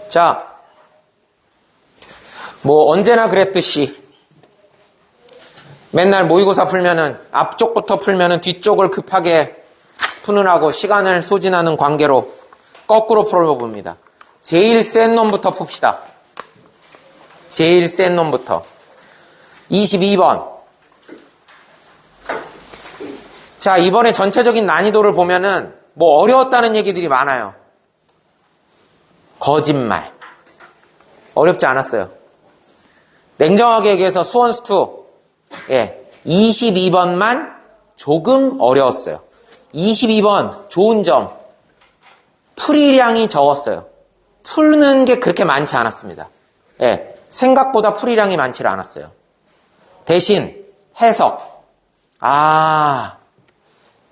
자, 뭐 언제나 그랬듯이 맨날 모의고사 풀면은 앞쪽부터 풀면은 뒤쪽을 급하게 푸느라고 시간을 소진하는 관계로 거꾸로 풀어봅니다. 제일 센 놈부터 풉시다. 제일 센 놈부터. 22번. 자, 이번에 전체적인 난이도를 보면은 뭐 어려웠다는 얘기들이 많아요. 거짓말. 어렵지 않았어요. 냉정하게 얘기해서 수원수2 22번만 조금 어려웠어요. 22번 좋은 점, 풀이량이 적었어요. 푸는 게 그렇게 많지 않았습니다. 생각보다 풀이량이 많지 않았어요. 대신 해석.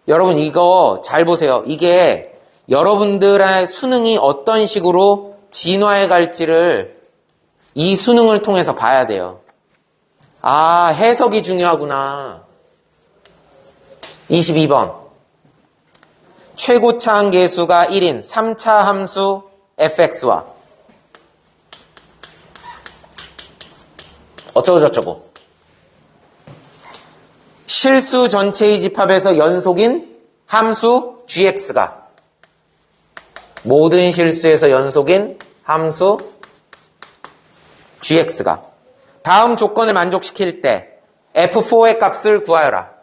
여러분 이거 잘 보세요. 이게 여러분들의 수능이 어떤 식으로 진화해 갈지를 이 수능을 통해서 봐야 돼요. 해석이 중요하구나. 22번. 최고차항 계수가 1인 3차 함수 fx와 어쩌고저쩌고. 실수 전체의 집합에서 연속인 함수 gx가 모든 실수에서 연속인 함수 gx가 다음 조건을 만족시킬 때 f4의 값을 구하여라.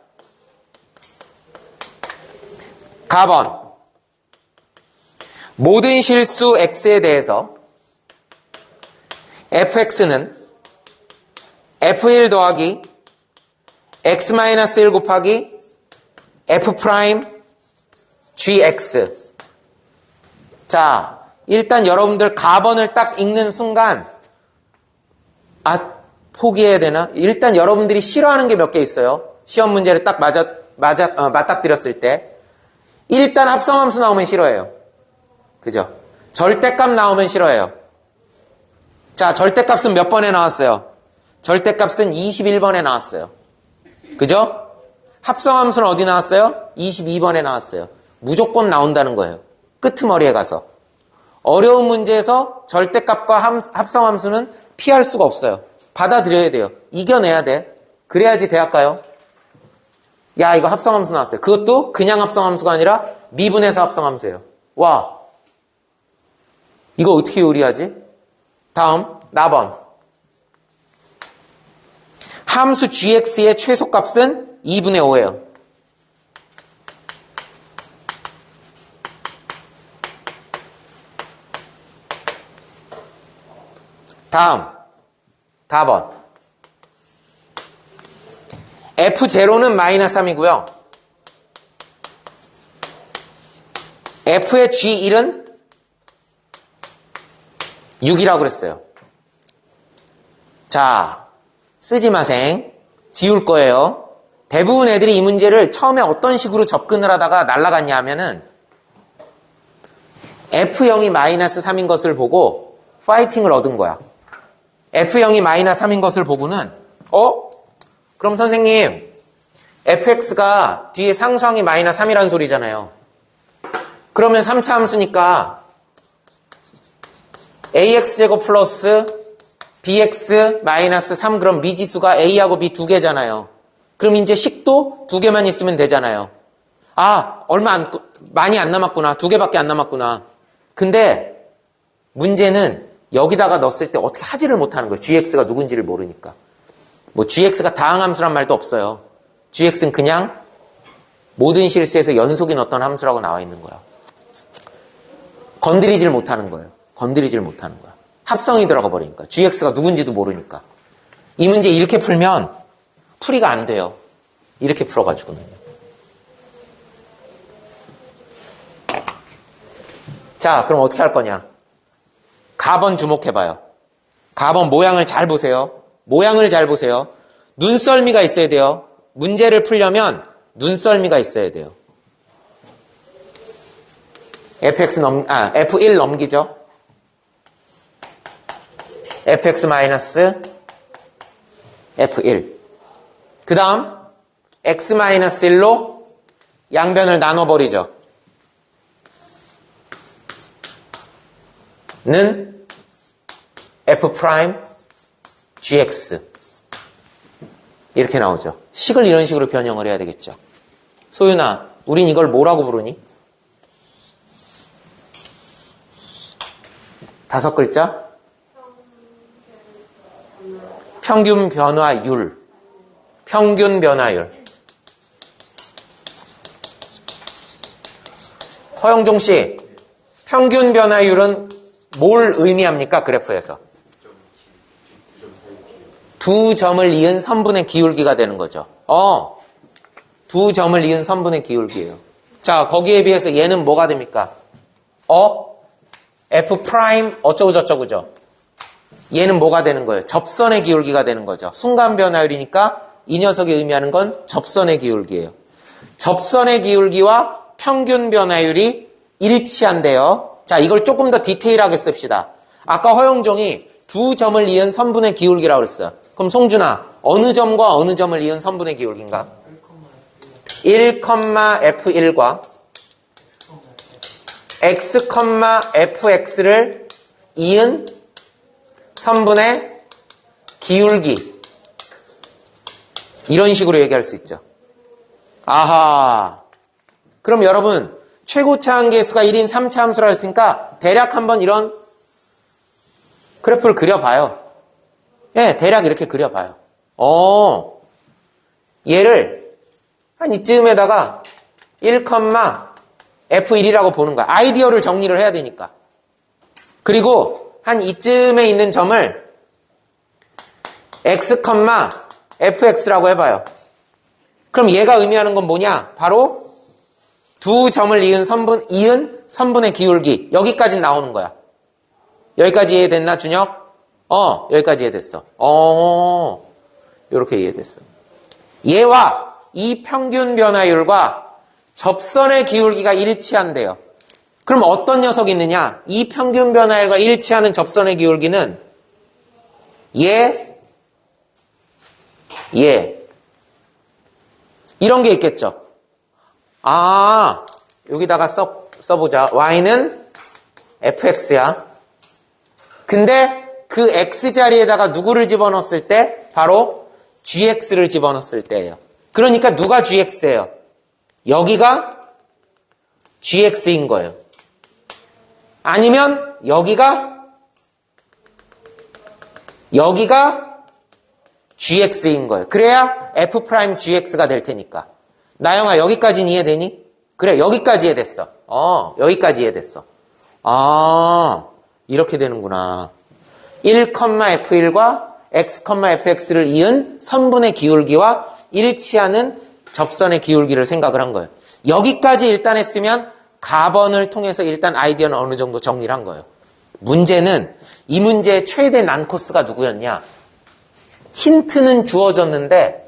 가번. 모든 실수 x에 대해서 fx는 f1 더하기 x-1 곱하기 f' gx. 자, 일단 여러분들 가번을 딱 읽는 순간 포기해야 되나? 일단 여러분들이 싫어하는 게 몇 개 있어요. 시험 문제를 딱 맞닥뜨렸을 때 일단 합성함수 나오면 싫어해요. 그죠? 절대값 나오면 싫어해요. 자, 절대값은 몇 번에 나왔어요? 절대값은 21번에 나왔어요. 그죠? 합성함수는 어디 나왔어요? 22번에 나왔어요. 무조건 나온다는 거예요. 끄트머리에 가서. 어려운 문제에서 절대값과 합성함수는 피할 수가 없어요. 받아들여야 돼요. 이겨내야 돼. 그래야지 대학 가요. 야, 이거 합성함수 나왔어요. 그것도 그냥 합성함수가 아니라 미분해서 합성함수예요. 와, 이거 어떻게 요리하지? 다음, 나번. 함수 gx의 최소값은 2분의 5예요. 다음, 4번. f0는 마이너스 3이고요. f의 g1은 6이라고 그랬어요. 자, 쓰지 마생. 지울 거예요. 대부분 애들이 이 문제를 처음에 어떤 식으로 접근을 하다가 날아갔냐 하면은 F0이 마이너스 3인 것을 보고 파이팅을 얻은 거야. F0이 마이너스 3인 것을 보고는 그럼 선생님 fx가 뒤에 상수항이 마이너스 3이라는 소리잖아요. 그러면 3차 함수니까 ax제곱 플러스 bx 마이너스 3 그럼 미지수가 a하고 b 두 개잖아요. 그럼 이제 식도 두 개만 있으면 되잖아요. 많이 안 남았구나. 두 개밖에 안 남았구나. 근데 문제는 여기다가 넣었을 때 어떻게 하지를 못하는 거예요. gx가 누군지를 모르니까. 뭐 gx가 다항함수란 말도 없어요. gx는 그냥 모든 실수에서 연속인 어떤 함수라고 나와 있는 거야. 건드리질 못하는 거예요. 건드리질 못하는 거야. 합성이 들어가 버리니까. gx가 누군지도 모르니까. 이 문제 이렇게 풀면 풀이가 안 돼요. 이렇게 풀어가지고는요. 자, 그럼 어떻게 할 거냐? 가번 주목해봐요. 가번 모양을 잘 보세요. 모양을 잘 보세요. 눈썰미가 있어야 돼요. 문제를 풀려면 눈썰미가 있어야 돼요. F1 넘기죠. fx 마이너스 f1. 그 다음 x 마이너스 1로 양변을 나눠버리죠. 는 f 프라임 gx 이렇게 나오죠. 식을 이런 식으로 변형을 해야 되겠죠. 소윤아, 우린 이걸 뭐라고 부르니? 5글자? 평균 변화율. 평균 변화율. 허영종 씨, 평균 변화율은 뭘 의미합니까? 그래프에서. 두 점을 이은 선분의 기울기가 되는 거죠. 두 점을 이은 선분의 기울기예요. 자, 거기에 비해서 얘는 뭐가 됩니까? F 프라임 어쩌고 저쩌고죠. 얘는 뭐가 되는 거예요? 접선의 기울기가 되는 거죠. 순간 변화율이니까 이 녀석이 의미하는 건 접선의 기울기예요. 접선의 기울기와 평균 변화율이 일치한대요. 자, 이걸 조금 더 디테일하게 씁시다. 아까 허영종이 두 점을 이은 선분의 기울기라고 그랬어요. 그럼 송준아, 어느 점과 어느 점을 이은 선분의 기울기인가? 1,f1과 x, fx를 이은 선분의 기울기. 이런 식으로 얘기할 수 있죠. 아하. 그럼 여러분, 최고차 한계수가 1인 3차 함수라 했으니까 대략 한번 이런 그래프를 그려봐요. 예, 대략 이렇게 그려봐요. 얘를 한 이쯤에다가 1,f1이라고 보는 거야. 아이디어를 정리를 해야 되니까. 그리고 한 이쯤에 있는 점을 x, fx라고 해봐요. 그럼 얘가 의미하는 건 뭐냐? 바로 두 점을 이은 선분의 기울기. 여기까지 나오는 거야. 여기까지 이해됐나, 준혁? 여기까지 이해됐어. 이렇게 이해됐어. 얘와 이 평균 변화율과 접선의 기울기가 일치한대요. 그럼 어떤 녀석이 있느냐? 이 평균 변화율과 일치하는 접선의 기울기는 얘. 이런 게 있겠죠. 여기다가 써보자. y는 fx야. 근데 그 x 자리에다가 누구를 집어넣었을 때? 바로 gx를 집어넣었을 때예요. 그러니까 누가 gx예요? 여기가 gx인 거예요. 아니면 여기가 gx인 거예요. 그래야 f 프라임 gx가 될 테니까. 나영아, 여기까지는 이해되니? 그래, 여기까지 이해됐어. 여기까지 이해됐어. 이렇게 되는구나. 1,f1과 x, fx를 이은 선분의 기울기와 일치하는 접선의 기울기를 생각을 한 거예요. 여기까지 일단 했으면 가번을 통해서 일단 아이디어는 어느 정도 정리를 한 거예요. 문제는 이 문제의 최대 난코스가 누구였냐? 힌트는 주어졌는데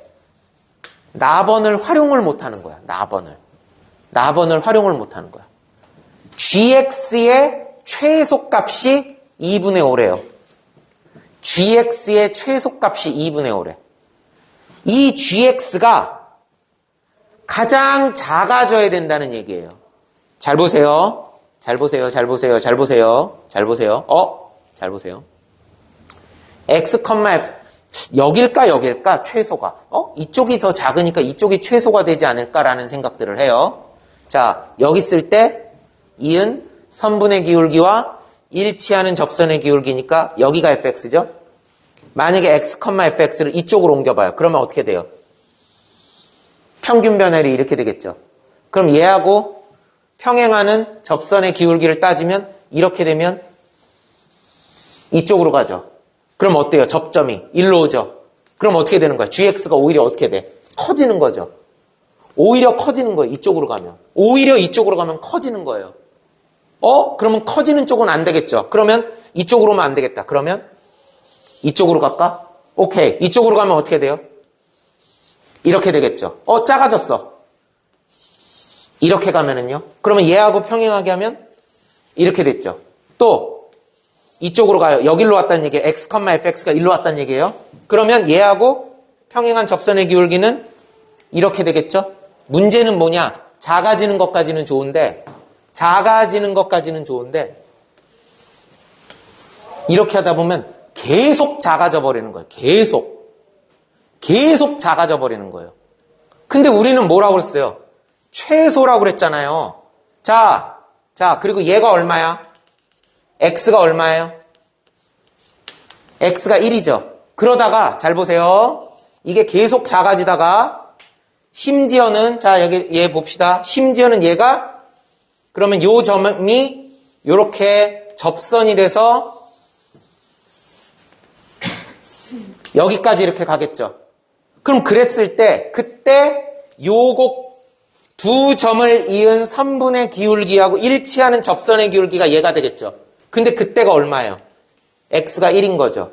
나번을 활용을 못하는 거야. 나번을 활용을 못하는 거야. gx의 최소값이 2분의 5래요. gx의 최소값이 2분의 5래. 이 gx가 가장 작아져야 된다는 얘기예요. 잘 보세요. 잘 보세요. x, f 여길까 최소가. 이쪽이 더 작으니까 이쪽이 최소가 되지 않을까라는 생각들을 해요. 자, 여기 쓸 때 이은 선분의 기울기와 일치하는 접선의 기울기니까 여기가 fx죠. 만약에 x, fx를 이쪽으로 옮겨봐요. 그러면 어떻게 돼요? 평균 변화율이 이렇게 되겠죠. 그럼 얘하고 평행하는 접선의 기울기를 따지면 이렇게 되면 이쪽으로 가죠. 그럼 어때요? 접점이 일로 오죠. 그럼 어떻게 되는 거야? gx가 오히려 어떻게 돼? 커지는 거죠. 오히려 커지는 거예요. 이쪽으로 가면. 오히려 이쪽으로 가면 커지는 거예요. 그러면 커지는 쪽은 안 되겠죠. 그러면 이쪽으로 오면 안 되겠다. 그러면 이쪽으로 갈까? 오케이. 이쪽으로 가면 어떻게 돼요? 이렇게 되겠죠. 작아졌어. 이렇게 가면은요. 그러면 얘하고 평행하게 하면 이렇게 됐죠. 또 이쪽으로 가요. 여기로 왔다는 얘기예요. x, fx가 일로 왔다는 얘기예요. 그러면 얘하고 평행한 접선의 기울기는 이렇게 되겠죠. 문제는 뭐냐? 작아지는 것까지는 좋은데 이렇게 하다 보면 계속 작아져 버리는 거예요. 계속 작아져 버리는 거예요. 근데 우리는 뭐라고 그랬어요? 최소라고 그랬잖아요. 자, 그리고 얘가 얼마야? x가 얼마예요? x가 1이죠. 그러다가 잘 보세요. 이게 계속 작아지다가 심지어는 자 여기 얘 봅시다. 심지어는 얘가 그러면 요 점이 요렇게 접선이 돼서 여기까지 이렇게 가겠죠. 그럼 그랬을 때 그때 요거 두 점을 이은 선분의 기울기하고 일치하는 접선의 기울기가 얘가 되겠죠. 근데 그때가 얼마예요? x가 1인 거죠.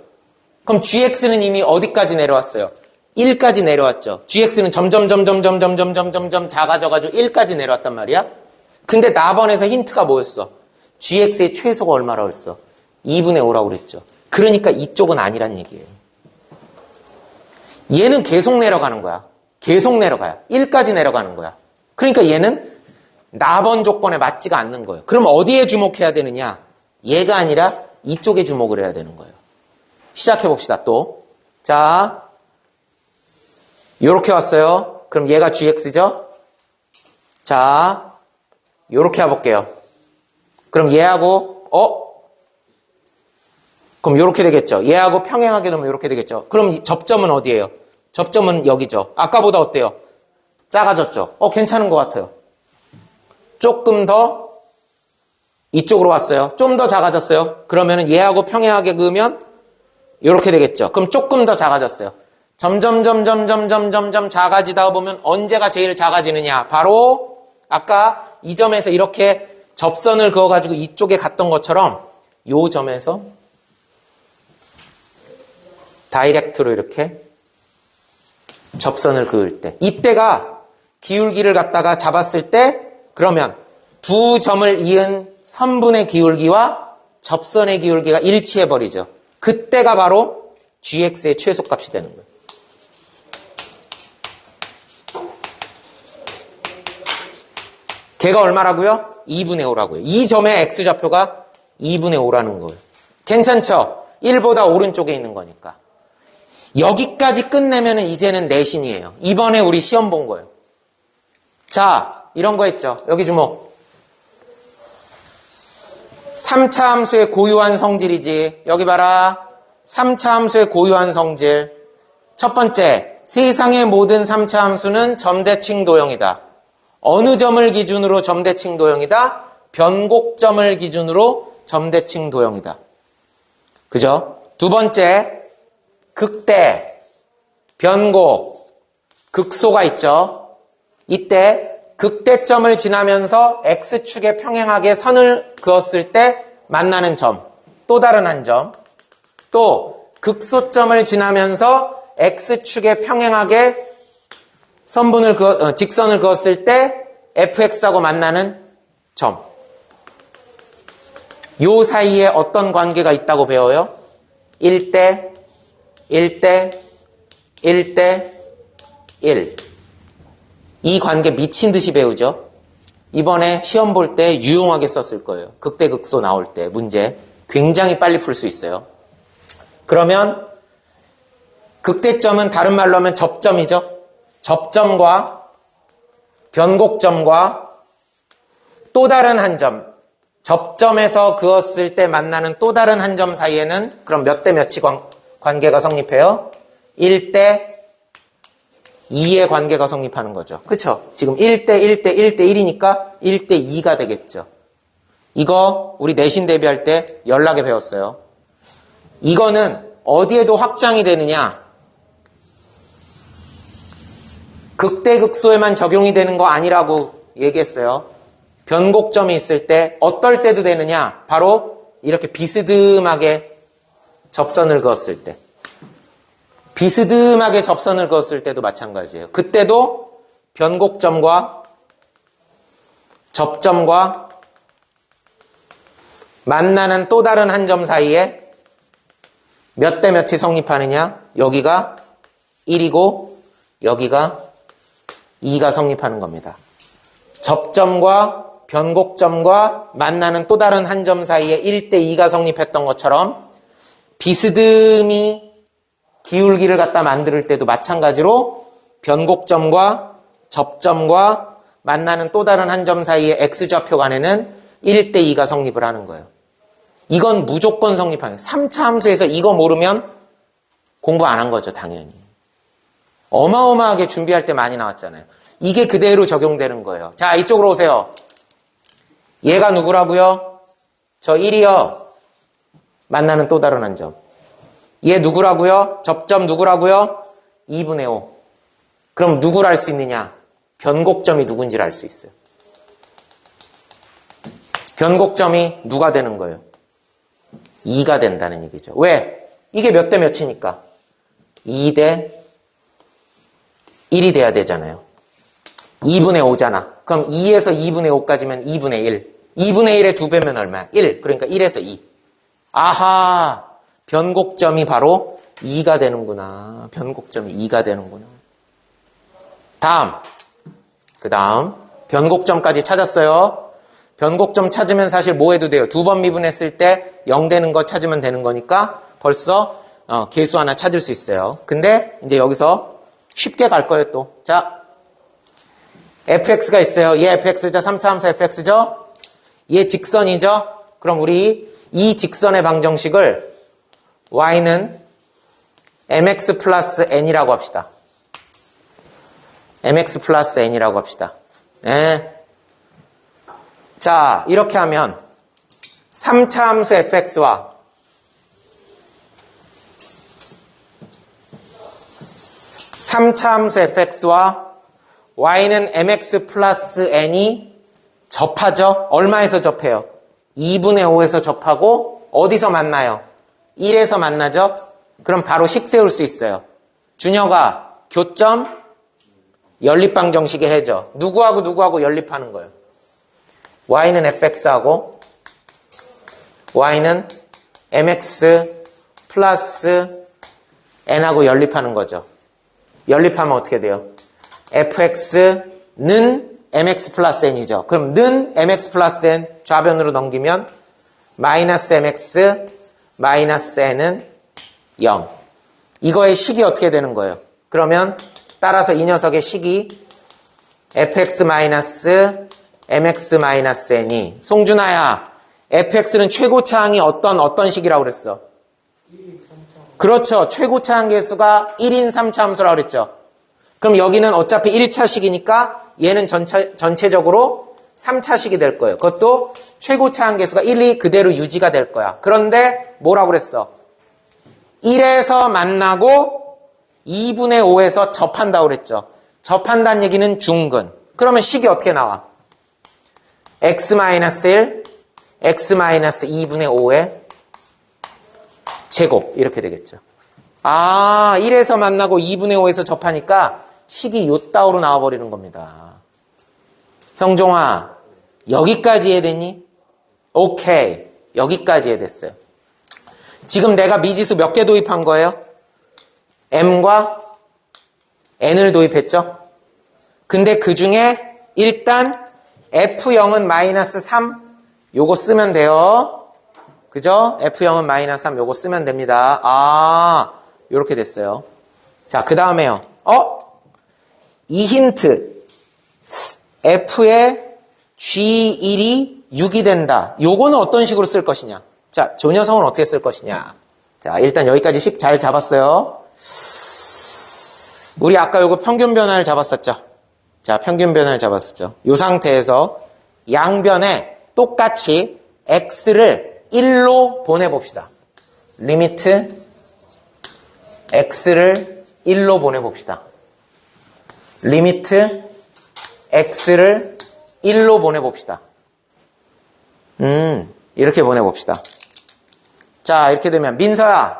그럼 gx는 이미 어디까지 내려왔어요? 1까지 내려왔죠. gx는 점점 작아져가지고 1까지 내려왔단 말이야. 근데 나번에서 힌트가 뭐였어? gx의 최소가 얼마라고 했어? 2분의 5라고 그랬죠. 그러니까 이쪽은 아니란 얘기예요. 얘는 계속 내려가는 거야. 계속 내려가요. 1까지 내려가는 거야. 그러니까 얘는 나번 조건에 맞지가 않는 거예요. 그럼 어디에 주목해야 되느냐? 얘가 아니라 이쪽에 주목을 해야 되는 거예요. 시작해 봅시다. 또. 자, 요렇게 왔어요. 그럼 얘가 gx죠? 자, 요렇게 해볼게요. 그럼 얘하고 그럼 요렇게 되겠죠. 얘하고 평행하게 되면 요렇게 되겠죠. 그럼 접점은 어디예요? 접점은 여기죠. 아까보다 어때요? 작아졌죠. 괜찮은 것 같아요. 조금 더 이쪽으로 왔어요. 좀 더 작아졌어요. 그러면은 얘하고 평행하게 그으면 요렇게 되겠죠. 그럼 조금 더 작아졌어요. 점점 작아지다 보면 언제가 제일 작아지느냐? 바로 아까 이 점에서 이렇게 접선을 그어가지고 이쪽에 갔던 것처럼 요 점에서 다이렉트로 이렇게 접선을 그을 때 이때가 기울기를 갖다가 잡았을 때 그러면 두 점을 이은 선분의 기울기와 접선의 기울기가 일치해버리죠. 그때가 바로 gx의 최소값이 되는 거예요. 걔가 얼마라고요? 2분의 5라고요. 이 점의 x좌표가 2분의 5라는 거예요. 괜찮죠? 1보다 오른쪽에 있는 거니까. 여기까지 끝내면 이제는 내신이에요. 이번에 우리 시험 본 거예요. 자, 이런 거 했죠. 여기 주목. 3차 함수의 고유한 성질이지. 여기 봐라. 3차 함수의 고유한 성질. 첫 번째, 세상의 모든 3차 함수는 점대칭 도형이다. 어느 점을 기준으로 점대칭 도형이다? 변곡점을 기준으로 점대칭 도형이다. 그죠? 두 번째, 극대, 변곡, 극소가 있죠. 이때 극대점을 지나면서 x축에 평행하게 선을 그었을 때 만나는 점, 또 다른 한 점. 또 극소점을 지나면서 x축에 평행하게 직선을 그었을 때 fx하고 만나는 점. 요 사이에 어떤 관계가 있다고 배워요? 1대 1대 1대 1. 이 관계 미친 듯이 배우죠. 이번에 시험 볼 때 유용하게 썼을 거예요. 극대극소 나올 때 문제 굉장히 빨리 풀 수 있어요. 그러면 극대점은 다른 말로 하면 접점이죠. 접점과 변곡점과 또 다른 한 점, 접점에서 그었을 때 만나는 또 다른 한 점 사이에는 그럼 몇 대 몇이 관계가 성립해요? 1대 2의 관계가 성립하는 거죠. 그쵸? 지금 1대 1대 1대 1이니까 1대 2가 되겠죠. 이거 우리 내신 대비할 때 연락에 배웠어요. 이거는 어디에도 확장이 되느냐? 극대극소에만 적용이 되는 거 아니라고 얘기했어요. 변곡점이 있을 때 어떨 때도 되느냐? 바로 이렇게 비스듬하게 접선을 그었을 때. 비스듬하게 접선을 그었을 때도 마찬가지예요. 그때도 변곡점과 접점과 만나는 또 다른 한 점 사이에 몇 대 몇이 성립하느냐? 여기가 1이고 여기가 2가 성립하는 겁니다. 접점과 변곡점과 만나는 또 다른 한 점 사이에 1대 2가 성립했던 것처럼 비스듬히 기울기를 갖다 만들 때도 마찬가지로 변곡점과 접점과 만나는 또 다른 한 점 사이의 x좌표 간에는 1대2가 성립을 하는 거예요. 이건 무조건 성립하는 거예요. 3차 함수에서 이거 모르면 공부 안 한 거죠, 당연히. 어마어마하게 준비할 때 많이 나왔잖아요. 이게 그대로 적용되는 거예요. 자, 이쪽으로 오세요. 얘가 누구라고요? 저 1이요. 만나는 또 다른 한 점. 얘 누구라고요? 접점 누구라고요? 2분의 5. 그럼 누구를 알 수 있느냐? 변곡점이 누군지를 알 수 있어요. 변곡점이 누가 되는 거예요? 2가 된다는 얘기죠. 왜? 이게 몇 대 몇이니까? 2대 1이 돼야 되잖아요. 2분의 5잖아. 그럼 2에서 2분의 5까지면 2분의 1. 2분의 1의 2배면 얼마야? 1. 그러니까 1에서 2. 아하! 변곡점이 바로 2가 되는구나. 변곡점이 2가 되는구나. 그 다음 변곡점까지 찾았어요. 변곡점 찾으면 사실 뭐 해도 돼요? 2번 미분했을 때 0 되는 거 찾으면 되는 거니까 벌써 계수 하나 찾을 수 있어요. 근데 이제 여기서 쉽게 갈 거예요 또. 자, fx가 있어요. 얘 fx죠. 3차 함수 fx죠. 얘 직선이죠. 그럼 우리 이 직선의 방정식을 y는 mx 플러스 n이라고 합시다. mx 플러스 n이라고 합시다. 네. 자, 이렇게 하면 3차 함수 fx와 3차 함수 fx와 y는 mx 플러스 n이 접하죠? 얼마에서 접해요? 2분의 5에서 접하고 어디서 만나요? 1에서 만나죠? 그럼 바로 식 세울 수 있어요. 준혁아, 교점 연립방정식의 해죠. 누구하고 누구하고 연립하는 거예요? y는 fx하고 y는 mx 플러스 n하고 연립하는 거죠. 연립하면 어떻게 돼요? fx는 mx 플러스 n이죠. 그럼 는 mx 플러스 n 좌변으로 넘기면 마이너스 mx 마이너스 n은 0. 이거의 식이 어떻게 되는 거예요? 그러면 따라서 이 녀석의 식이 fx 마이너스 mx 마이너스 n이 송준아야, fx는 최고차항이 어떤 식이라고 그랬어? 1인 3차. 그렇죠. 최고차항 계수가 1인 3차 함수라고 그랬죠. 그럼 여기는 어차피 1차식이니까 얘는 전체적으로 3차식이 될 거예요. 그것도 최고차항 계수가 1이 그대로 유지가 될 거야. 그런데 뭐라고 그랬어? 1에서 만나고 2분의 5에서 접한다고 그랬죠. 접한다는 얘기는 중근. 그러면 식이 어떻게 나와? x-1, x-2분의 5의 제곱 이렇게 되겠죠. 아, 1에서 만나고 2분의 5에서 접하니까 식이 요따오로 나와버리는 겁니다. 형종아, 여기까지 이해됐니? 오케이, 여기까지 이해됐어요. 지금 내가 미지수 몇 개 도입한 거예요? m과 n을 도입했죠? 근데 그 중에 일단 f0은 마이너스 3 요거 쓰면 돼요. 그죠? f0은 마이너스 3 요거 쓰면 됩니다. 아, 요렇게 됐어요. 자, 그 다음에요. 이 힌트. f의 g1이 6이 된다. 요거는 어떤 식으로 쓸 것이냐? 자, 조 녀석은 어떻게 쓸 것이냐? 자, 일단 여기까지 식 잘 잡았어요. 우리 아까 요거 평균 변화를 잡았었죠? 자, 평균 변화를 잡았었죠. 요 상태에서 양변에 똑같이 x를 1로 보내봅시다. 리미트 x를 1로 보내봅시다. 리미트 x를 1로 보내봅시다. 이렇게 보내봅시다. 자, 이렇게 되면 민서야,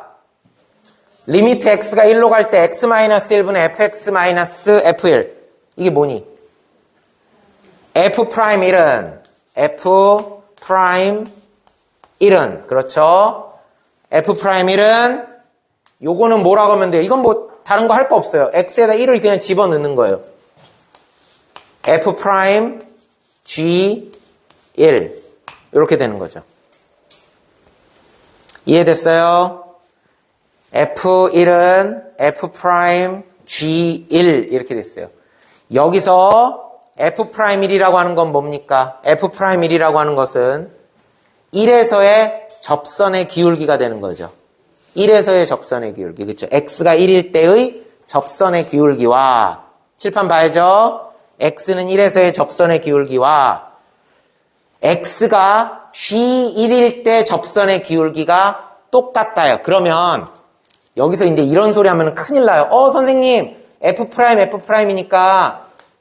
리미트 x가 1로 갈 때 x-1분의 fx-f1 이게 뭐니? f'1은 f'1은 그렇죠? f'1은 요거는 뭐라고 하면 돼요? 이건 뭐 다른 거 할 거 없어요. x에다 1을 그냥 집어넣는 거예요. f' g1 이렇게 되는 거죠. 이해됐어요? F1은 F 프라임 G1 이렇게 됐어요. 여기서 F'1이라고 하는 건 뭡니까? F'1이라고 하는 것은 1에서의 접선의 기울기가 되는 거죠. 1에서의 접선의 기울기. 그렇죠? X가 1일 때의 접선의 기울기와 칠판 봐야죠. X는 1에서의 접선의 기울기와 X가 G1일 때 접선의 기울기가 똑같다요. 그러면 여기서 이제 이런 소리 하면 큰일 나요. 선생님, F'F'이니까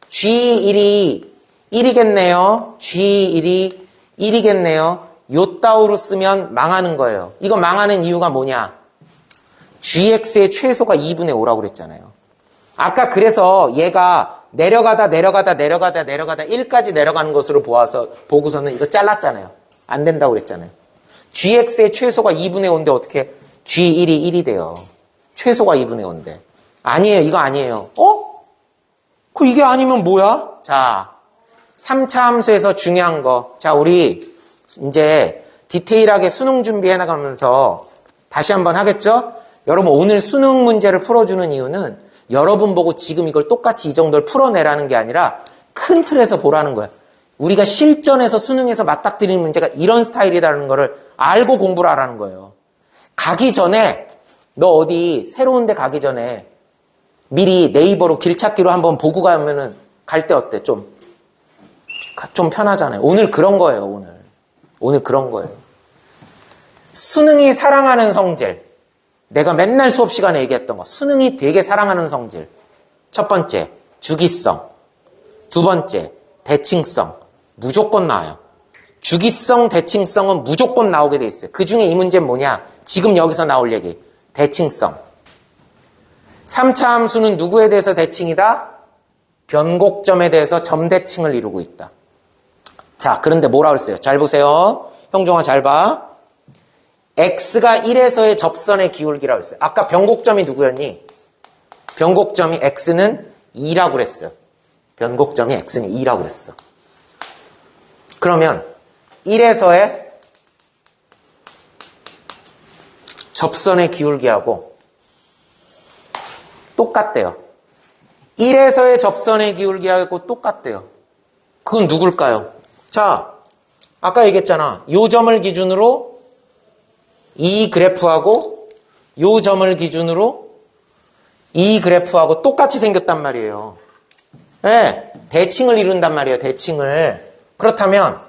G1이 1이겠네요. G1이 1이겠네요. 요따오로 쓰면 망하는 거예요. 이거 망하는 이유가 뭐냐? GX의 최소가 2분의 5라고 그랬잖아요. 아까 그래서 얘가 내려가다 1까지 내려가는 것으로 보고서는 이거 잘랐잖아요. 안 된다고 그랬잖아요. GX의 최소가 2분의 5인데 어떻게 G1이 1이 돼요. 최소가 2분의 5인데. 아니에요. 이거 아니에요. 이게 아니면 뭐야? 자, 3차 함수에서 중요한 거. 자, 우리 이제 디테일하게 수능 준비해 나가면서 다시 한번 하겠죠? 여러분 오늘 수능 문제를 풀어주는 이유는 여러분 보고 지금 이걸 똑같이 이 정도를 풀어내라는 게 아니라 큰 틀에서 보라는 거야. 우리가 실전에서 수능에서 맞닥뜨리는 문제가 이런 스타일이라는 거를 알고 공부를 하라는 거예요. 가기 전에 너 어디 새로운 데 가기 전에 미리 네이버로 길찾기로 한번 보고 가면은 갈 때 어때? 좀 편하잖아요. 오늘 그런 거예요. 오늘 그런 거예요. 수능이 사랑하는 성질. 내가 맨날 수업 시간에 얘기했던 거. 수능이 되게 사랑하는 성질. 첫 번째, 주기성. 두 번째, 대칭성. 무조건 나와요. 주기성, 대칭성은 무조건 나오게 돼 있어요. 그 중에 이 문제는 뭐냐? 지금 여기서 나올 얘기. 대칭성. 3차 함수는 누구에 대해서 대칭이다? 변곡점에 대해서 점대칭을 이루고 있다. 자, 그런데 뭐라 그랬어요? 잘 보세요. 형종아 잘 봐. X가 1에서의 접선의 기울기라고 했어요. 아까 변곡점이 누구였니? 변곡점이 X는 2라고 그랬어요. 변곡점이 X는 2라고 그랬어. 그러면 1에서의 접선의 기울기하고 똑같대요. 1에서의 접선의 기울기하고 똑같대요. 그건 누굴까요? 자, 아까 얘기했잖아. 요 점을 기준으로 이 그래프하고 요 점을 기준으로 이 그래프하고 똑같이 생겼단 말이에요. 네, 대칭을 이룬단 말이에요. 대칭을. 그렇다면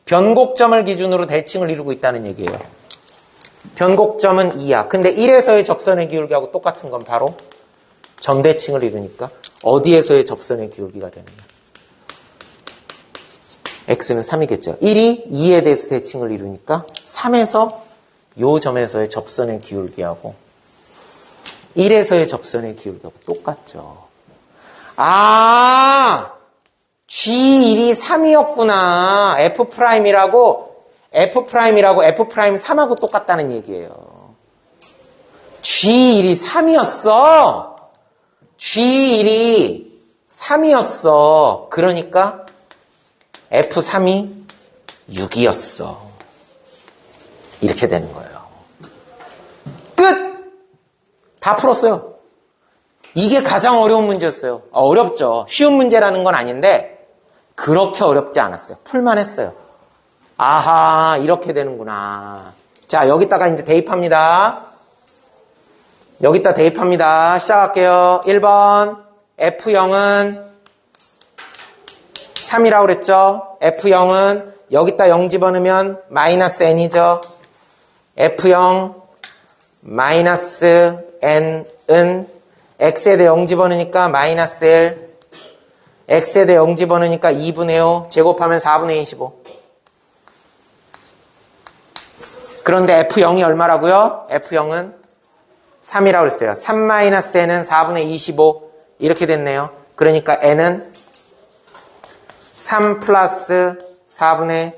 변곡점을 기준으로 대칭을 이루고 있다는 얘기예요. 변곡점은 2야. 근데 1에서의 접선의 기울기하고 똑같은 건 바로 점대칭을 이루니까 어디에서의 접선의 기울기가 되느냐. X는 3이겠죠. 1이 2에 대해서 대칭을 이루니까 3에서 요 점에서의 접선의 기울기하고 1에서의 접선의 기울기하고 똑같죠. G1이 3이었구나. F'이라고 F'3하고 똑같다는 얘기예요. G1이 3이었어. G1이 3이었어. 그러니까 F3이 6이었어. 이렇게 되는 거예요. 끝! 다 풀었어요. 이게 가장 어려운 문제였어요. 어렵죠. 쉬운 문제라는 건 아닌데 그렇게 어렵지 않았어요. 풀만 했어요. 아하, 이렇게 되는구나. 자, 여기다가 이제 대입합니다. 여기다 대입합니다. 시작할게요. 1번 F0은 3이라고 그랬죠. F0은 여기다 0 집어넣으면 마이너스 n이죠. F0 마이너스 n은 x에 대해 0 집어넣으니까 마이너스 1, x에 대해 0 집어넣으니까 2분의 5, 제곱하면 4분의 25. 그런데 F0이 얼마라고요? F0은 3이라고 그랬어요. 3 마이너스 n은 4분의 25 이렇게 됐네요. 그러니까 n은 3 플러스 4분의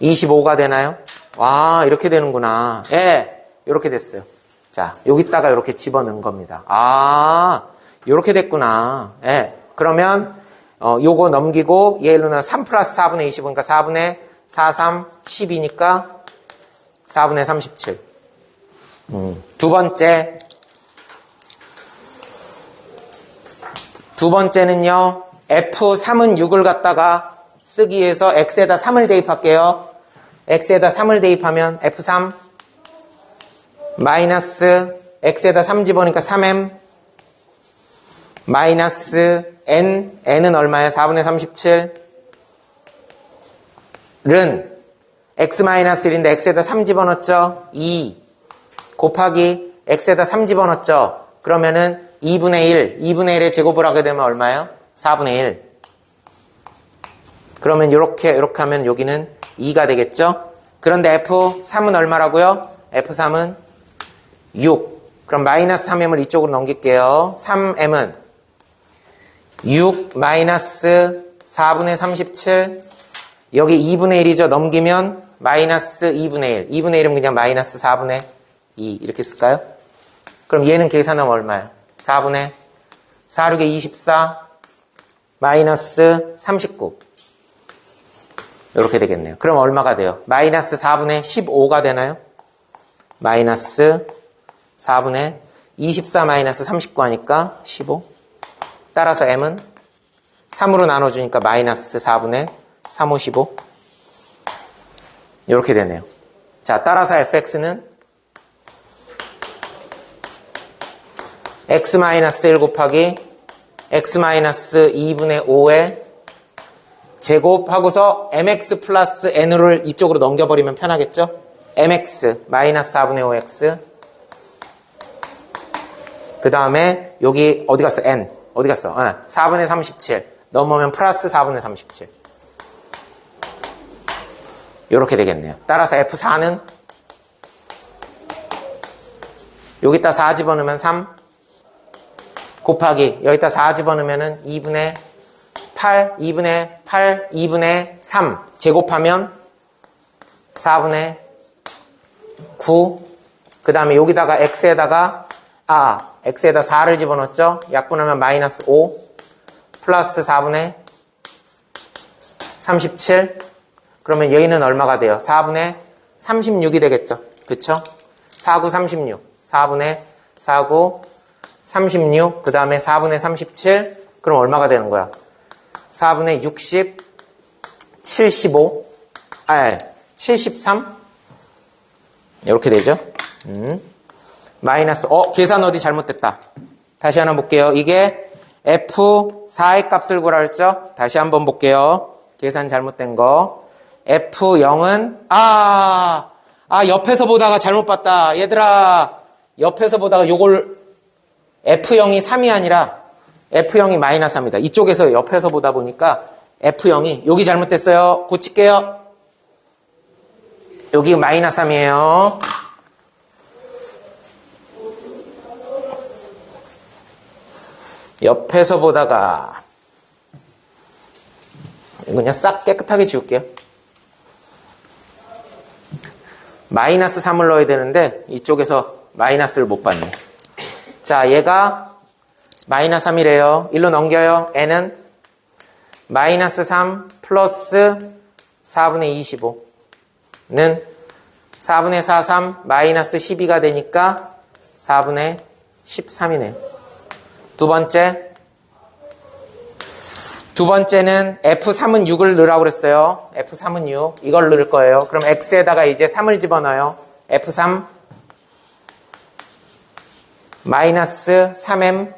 25가 되나요? 와, 이렇게 되는구나. 예, 이렇게 됐어요. 자, 여기다가 이렇게 집어넣은 겁니다. 이렇게 됐구나. 예, 그러면 요거 넘기고 얘는 3 플러스 4분의 25니까 4분의 4, 3, 10이니까 4분의 37. 두 번째는요, F3은 6을 갖다가 쓰기 위해서 X에다 3을 대입할게요. X에다 3을 대입하면 F3 마이너스 X에다 3 집어넣으니까 3M 마이너스 N은 얼마예요? 4분의 37 는 X-1인데 X에다 3 집어넣었죠? 2 곱하기 X에다 3 집어넣었죠? 그러면은 2분의 2분의 1의 제곱을 하게 되면 얼마예요? 4분의 1 그러면 이렇게 하면 여기는 2가 되겠죠? 그런데 F3은 얼마라고요? F3은 6 그럼 마이너스 3M을 이쪽으로 넘길게요. 3M은 6 마이너스 4분의 37 여기 2분의 1이죠. 넘기면 마이너스 2분의 1 2분의 1은 그냥 마이너스 4분의 2 이렇게 쓸까요? 그럼 얘는 계산하면 얼마예요? 4분의 4, 6에 24 마이너스 39 이렇게 되겠네요. 그럼 얼마가 돼요? 마이너스 4분의 15가 되나요? 마이너스 4분의 24 마이너스 39 하니까 15 따라서 M은 3으로 나눠주니까 마이너스 4분의 3, 5, 15 이렇게 되네요. 자, 따라서 fx는 x-1 곱하기 x-2분의 5의 제곱하고서 mx 플러스 n을 이쪽으로 넘겨버리면 편하겠죠? mx 마이너스 4분의 5x 그 다음에 여기 어디 갔어? n 어디 갔어? 4분의 37 넘으면 플러스 4분의 37 이렇게 되겠네요. 따라서 F4는 여기다 4 집어넣으면 3 곱하기 여기다 4 집어넣으면 2분의 8 2분의 3 제곱하면 4분의 9 그 다음에 여기다가 X에다가 X에다 4를 집어넣었죠. 약분하면 마이너스 5 플러스 4분의 37 그러면 여기는 얼마가 돼요? 4분의 36이 되겠죠. 그쵸? 4구 36 4분의 4구 36 그 다음에 4분의 37 그럼 얼마가 되는 거야? 4분의 60 75 73 이렇게 되죠. 마이너스 계산 어디 잘못됐다. 다시 하나 볼게요. 이게 F4의 값을 구하라 했죠? 다시 한번 볼게요. 계산 잘못된 거. F0은 옆에서 보다가 잘못 봤다. 얘들아 옆에서 보다가 요걸 F0이 3이 아니라 F0이 마이너스 3이다. 이쪽에서 옆에서 보다 보니까 F0이 여기 잘못됐어요. 고칠게요. 여기 마이너스 3이에요. 옆에서 보다가 그냥 싹 깨끗하게 지울게요. 마이너스 3을 넣어야 되는데 이쪽에서 마이너스를 못 봤네. 자, 얘가 마이너스 3이래요. 1로 넘겨요. n은 마이너스 3 플러스 4분의 25는 4분의 4, 3 마이너스 12가 되니까 4분의 13이네요. 두 번째는 F3은 6을 넣으라고 그랬어요. F3은 6. 이걸 넣을 거예요. 그럼 X에다가 이제 3을 집어넣어요. F3 마이너스 3M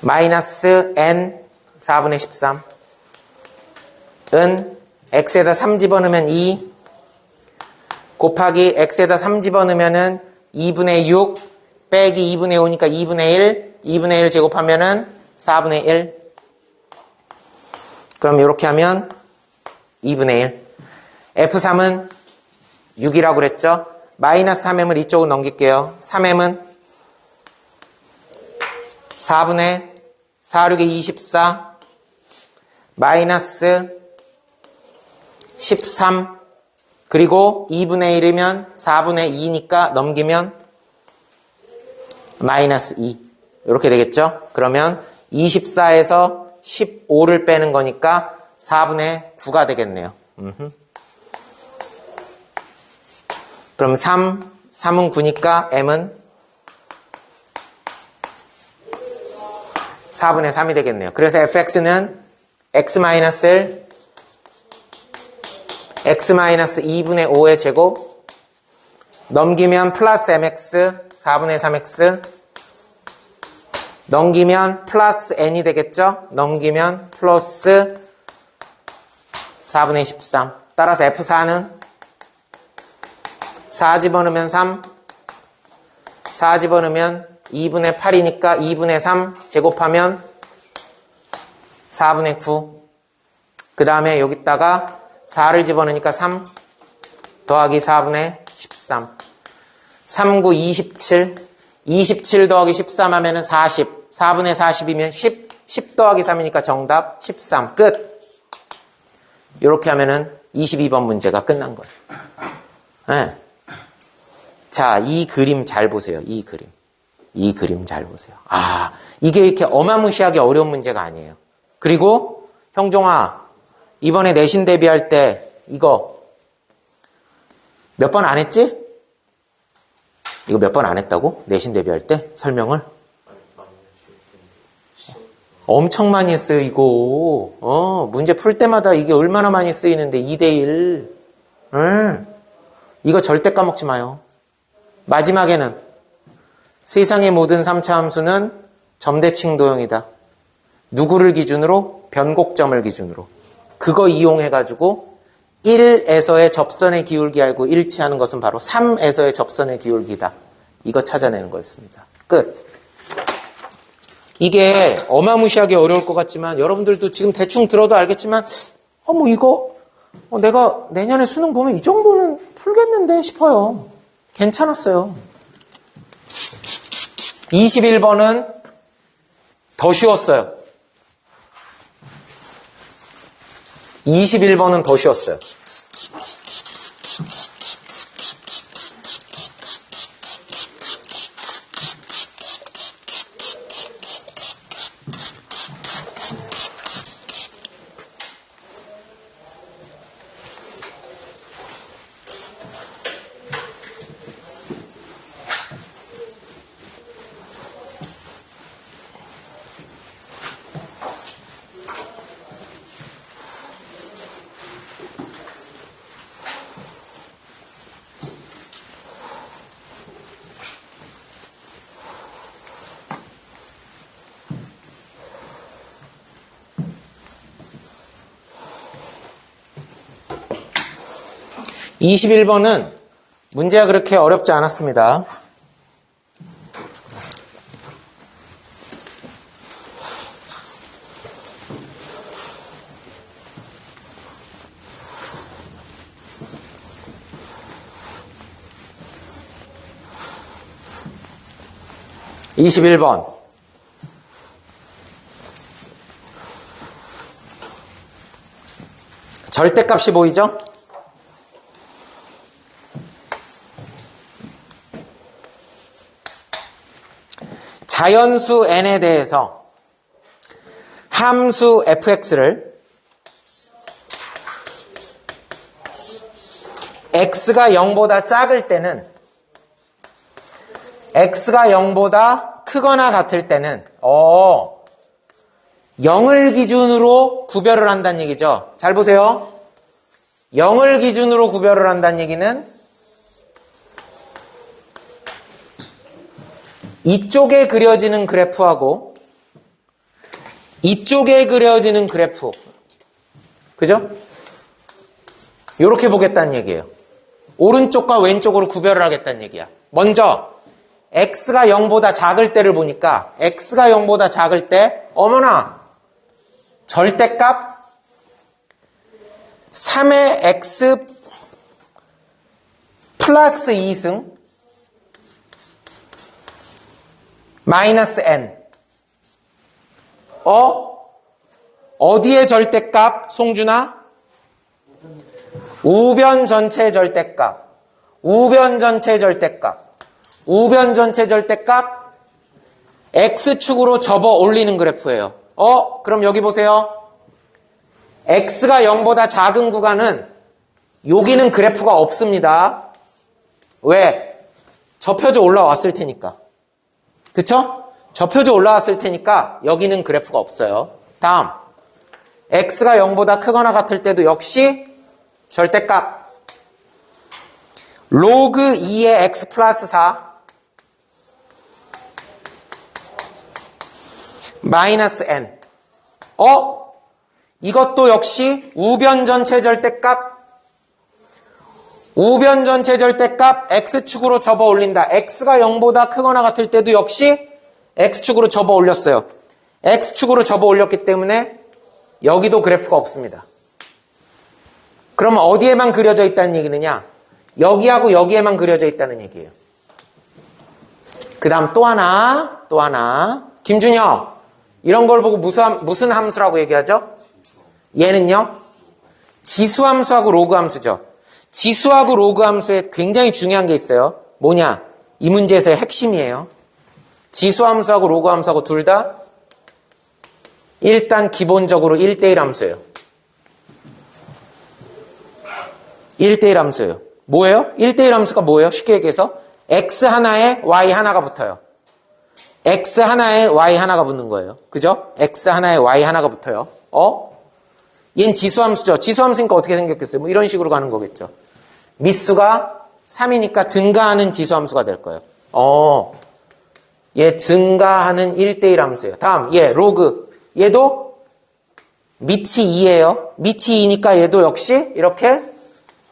마이너스 N 4분의 13 은 X에다 3 집어넣으면 2 곱하기 X에다 3 집어넣으면은 2분의 6 빼기 2분의 5니까 2분의 1 2분의 1 제곱하면은 4분의 1 그럼 이렇게 하면 2분의 1 F3은 6이라고 그랬죠. 마이너스 3M을 이쪽으로 넘길게요. 3M은 4분의 4, 6에 24 마이너스 13 그리고 2분의 1이면 4분의 2니까 넘기면 마이너스 2 이렇게 되겠죠. 그러면 24에서 15를 빼는 거니까 4분의 9가 되겠네요. 그럼 3은 9니까 m은 4분의 3이 되겠네요. 그래서 fx는 x-1 x-2분의 5의 제곱 넘기면 플러스 mx 4분의 3x 넘기면 플러스 n이 되겠죠? 넘기면 플러스 4분의 13. 따라서 F4는 4 집어넣으면 3, 4 집어넣으면 2분의 8이니까 2분의 3 제곱하면 4분의 9. 그 다음에 여기다가 4를 집어넣으니까 3 더하기 4분의 13. 3, 9, 27. 27 더하기 13 하면은 40. 4분의 40이면 10. 10 더하기 3이니까 정답 13. 끝. 이렇게 하면은 22번 문제가 끝난 거예요. 네. 자, 이 그림 잘 보세요. 이 그림 잘 보세요. 아, 이게 이렇게 어마무시하게 어려운 문제가 아니에요. 그리고 형종아, 이번에 내신 대비할 때 이거 몇 번 안 했지? 이거 몇 번 안 했다고? 내신 대비할 때 설명을? 엄청 많이 했어요, 이거. 문제 풀 때마다 이게 얼마나 많이 쓰이는데, 2대1. 이거 절대 까먹지 마요. 마지막에는 세상의 모든 3차 함수는 점대칭 도형이다. 누구를 기준으로? 변곡점을 기준으로. 그거 이용해가지고 1에서의 접선의 기울기 알고 일치하는 것은 바로 3에서의 접선의 기울기다. 이거 찾아내는 거였습니다. 끝. 이게 어마무시하게 어려울 것 같지만 여러분들도 지금 대충 들어도 알겠지만 이거 내가 내년에 수능 보면 이 정도는 풀겠는데 싶어요. 괜찮았어요. 21번은 더 쉬웠어요. 21번은 더 쉬웠어요. 이십일 번은 문제가 그렇게 어렵지 않았습니다. 이십일 번 절대값이 보이죠? 자연수 n에 대해서 함수 fx를 x가 0보다 작을 때는 x가 0보다 크거나 같을 때는 0을 기준으로 구별을 한다는 얘기죠. 잘 보세요. 0을 기준으로 구별을 한다는 얘기는 이쪽에 그려지는 그래프하고 이쪽에 그려지는 그래프, 그죠? 이렇게 보겠다는 얘기예요. 오른쪽과 왼쪽으로 구별을 하겠다는 얘기야. 먼저 x가 0보다 작을 때를 보니까 x가 0보다 작을 때 어머나 절대값 3의 x 플러스 2승 마이너스 n. 어디의 절대값, 송준아? 우변 전체 절대값. 우변 전체 절대값. 우변 전체 절대값 x축으로 접어 올리는 그래프예요. 그럼 여기 보세요. x가 0보다 작은 구간은 여기는 그래프가 없습니다. 왜? 접혀져 올라왔을 테니까. 그쵸? 접혀져 올라왔을 테니까 여기는 그래프가 없어요. 다음. x가 0보다 크거나 같을 때도 역시 절대값. 로그 2의 x 플러스 4 마이너스 n. 이것도 역시 우변 전체 절대값. 우변 전체 절대값 x축으로 접어 올린다. x가 0보다 크거나 같을 때도 역시 x축으로 접어 올렸어요. x축으로 접어 올렸기 때문에 여기도 그래프가 없습니다. 그러면 어디에만 그려져 있다는 얘기느냐? 여기하고 여기에만 그려져 있다는 얘기예요. 그 다음 또 하나. 김준혁, 이런 걸 보고 무슨 함수라고 얘기하죠? 얘는요? 지수함수하고 로그함수죠. 지수하고 로그함수에 굉장히 중요한 게 있어요. 뭐냐? 이 문제에서의 핵심이에요. 지수함수하고 로그함수하고 둘 다 일단 기본적으로 1대1 함수예요. 1대1 함수예요. 뭐예요? 1대1 함수가 뭐예요? 쉽게 얘기해서 x 하나에 y 하나가 붙어요. x 하나에 y 하나가 붙는 거예요. 그죠? x 하나에 y 하나가 붙어요. 얘는 지수함수죠. 지수함수니까 어떻게 생겼겠어요? 뭐 이런 식으로 가는 거겠죠. 미수가 3이니까 증가하는 지수함수가 될 거예요. 얘 증가하는 1대1 함수예요. 다음, 얘 로그. 얘도 밑이 2예요. 밑이 2니까 얘도 역시 이렇게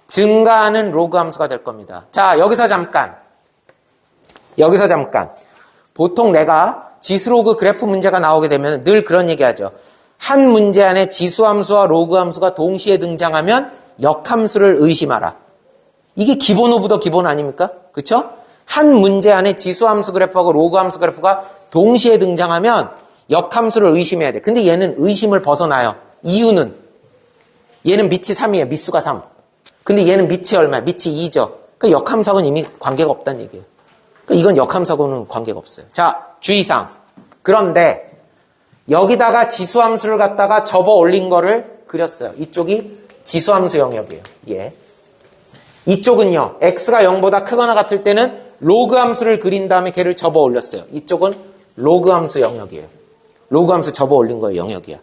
증가하는 로그 함수가 될 겁니다. 자, 여기서 잠깐. 보통 내가 지수로그 그래프 문제가 나오게 되면 늘 그런 얘기 하죠. 한 문제 안에 지수함수와 로그함수가 동시에 등장하면 역함수를 의심하라. 이게 기본 오브 더 기본 아닙니까? 그쵸? 한 문제 안에 지수함수 그래프하고 로그함수 그래프가 동시에 등장하면 역함수를 의심해야 돼. 근데 얘는 의심을 벗어나요. 이유는 얘는 밑이 3이에요. 밑수가 3. 근데 얘는 밑이 얼마야? 밑이 2죠. 그러니까 역함수하고는 이미 관계가 없다는 얘기예요. 그러니까 이건 역함수하고는 관계가 없어요. 자, 주의사항. 그런데 여기다가 지수함수를 갖다가 접어 올린 거를 그렸어요. 이쪽이 지수함수 영역이에요. 예. 이쪽은요. x가 0보다 크거나 같을 때는 로그함수를 그린 다음에 걔를 접어 올렸어요. 이쪽은 로그함수 영역이에요. 로그함수 접어 올린 거예요. 영역이야.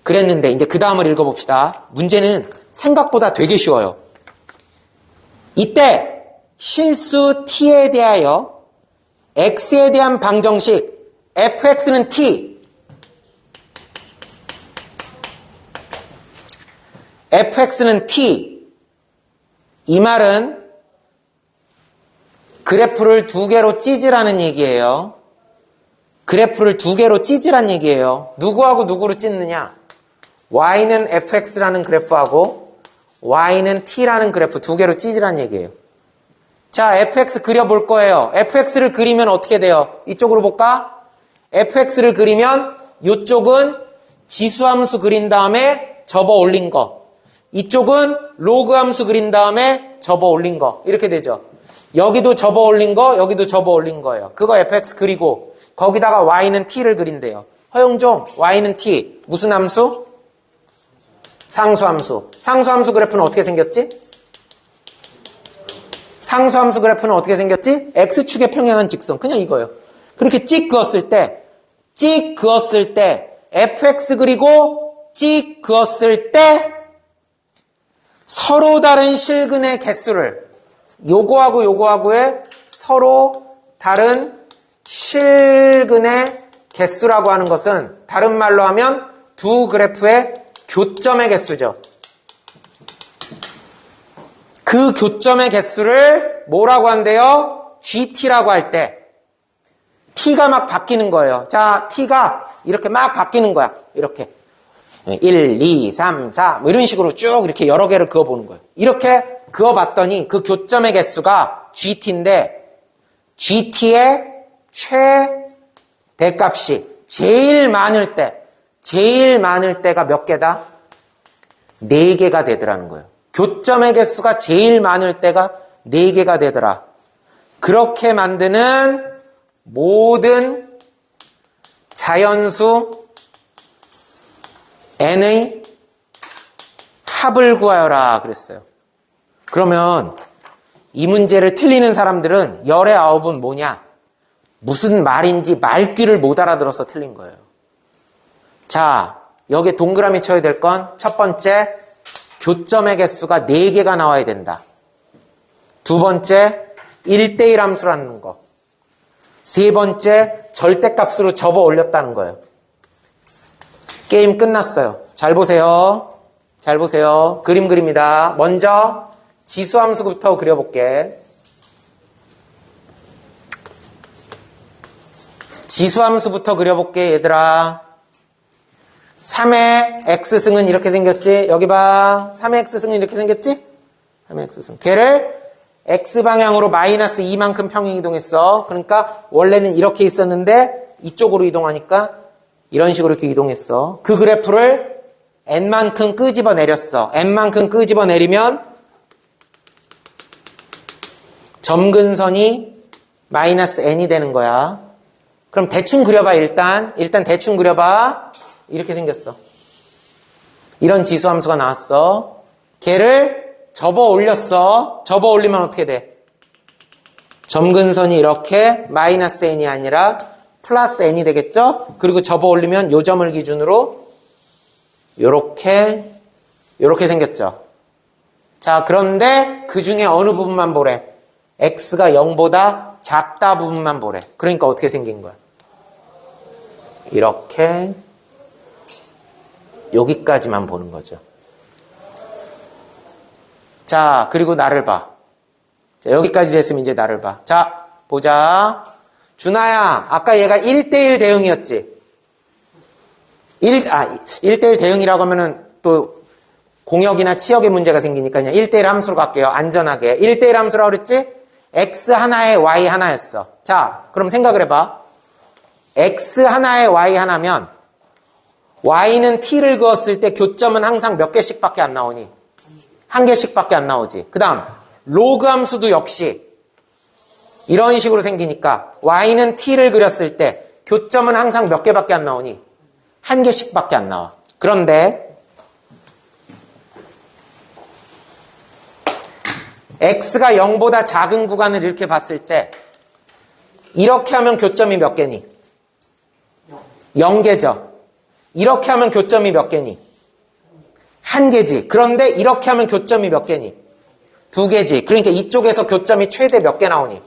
그랬는데 이제 그 다음을 읽어봅시다. 문제는 생각보다 되게 쉬워요. 이때 실수 t에 대하여 x에 대한 방정식 fx는 t, fx는 t. 이 말은 그래프를 두 개로 찢으라는 얘기예요. 그래프를 두 개로 찢으란 얘기예요. 누구하고 누구로 찢느냐? y는 fx라는 그래프하고 y는 t라는 그래프 두 개로 찢으란 얘기예요. 자, fx 그려볼 거예요. fx를 그리면 어떻게 돼요? 이쪽으로 볼까? fx를 그리면 이쪽은 지수함수 그린 다음에 접어 올린 거. 이쪽은 로그함수 그린 다음에 접어 올린 거. 이렇게 되죠. 여기도 접어 올린 거, 여기도 접어 올린 거예요. 그거 fx 그리고 거기다가 y는 t를 그린대요. 허용종, y는 t. 무슨 함수? 상수함수. 상수함수 그래프는 어떻게 생겼지? 상수함수 그래프는 어떻게 생겼지? x축에 평행한 직선. 그냥 이거예요. 그렇게 찍 그었을 때 fx 그리고 찍 그었을 때 서로 다른 실근의 개수를 요거하고 요거하고의 서로 다른 실근의 개수라고 하는 것은 다른 말로 하면 두 그래프의 교점의 개수죠. 그 교점의 개수를 뭐라고 한대요? GT라고 할 때 T가 막 바뀌는 거예요. 자, T가 이렇게 막 바뀌는 거야. 이렇게 1, 2, 3, 4 뭐 이런 식으로 쭉 이렇게 여러 개를 그어보는 거예요. 이렇게 그어봤더니 그 교점의 개수가 GT인데 GT의 최대값이 제일 많을 때가 몇 개다? 4개가 되더라는 거예요. 교점의 개수가 제일 많을 때가 4개가 되더라. 그렇게 만드는 모든 자연수 n의 합을 구하여라 그랬어요. 그러면 이 문제를 틀리는 사람들은 열의 9은 뭐냐? 무슨 말인지 말귀를 못 알아들어서 틀린 거예요. 자, 여기에 동그라미 쳐야 될 건 첫 번째, 교점의 개수가 4개가 나와야 된다. 두 번째, 1대1 함수라는 거. 세 번째, 절대값으로 접어 올렸다는 거예요. 게임 끝났어요. 잘 보세요. 잘 보세요. 그림 그립니다. 먼저 지수함수부터 그려볼게. 지수함수부터 그려볼게, 얘들아. 3의 x승은 이렇게 생겼지? 여기 봐. 3의 x승은 이렇게 생겼지? 3의 x승. 걔를 x방향으로 마이너스 2만큼 평행이동했어. 그러니까 원래는 이렇게 있었는데 이쪽으로 이동하니까 이런 식으로 이렇게 이동했어. 그 그래프를 n만큼 끄집어 내렸어. n만큼 끄집어 내리면 점근선이 마이너스 n이 되는 거야. 그럼 대충 그려봐. 일단 대충 그려봐. 이렇게 생겼어. 이런 지수함수가 나왔어. 걔를 접어 올렸어. 접어 올리면 어떻게 돼? 점근선이 이렇게 마이너스 n이 아니라 플러스 n이 되겠죠? 그리고 접어 올리면 요 점을 기준으로 요렇게 생겼죠. 자, 그런데 그 중에 어느 부분만 보래? x가 0보다 작다 부분만 보래. 그러니까 어떻게 생긴 거야? 이렇게 여기까지만 보는 거죠. 자, 그리고 나를 봐. 자, 여기까지 됐으면 이제 나를 봐. 자, 보자. 준하야, 아까 얘가 1대1 대응이었지? 1대1 대응이라고 하면은 또 공역이나 치역의 문제가 생기니까 그냥 1대1 함수로 갈게요. 안전하게. 1대1 함수라고 그랬지? x 하나에 y 하나였어. 자, 그럼 생각을 해봐. x 하나에 y 하나면 y는 t를 그었을 때 교점은 항상 몇 개씩밖에 안 나오니? 한 개씩밖에 안 나오지. 그 다음 로그 함수도 역시 이런 식으로 생기니까 y는 t를 그렸을 때 교점은 항상 몇 개밖에 안 나오니? 한 개씩밖에 안 나와. 그런데 x가 0보다 작은 구간을 이렇게 봤을 때 이렇게 하면 교점이 몇 개니? 0개죠. 이렇게 하면 교점이 몇 개니? 한 개지. 그런데 이렇게 하면 교점이 몇 개니? 2개지. 그러니까 이쪽에서 교점이 최대 몇 개 나오니?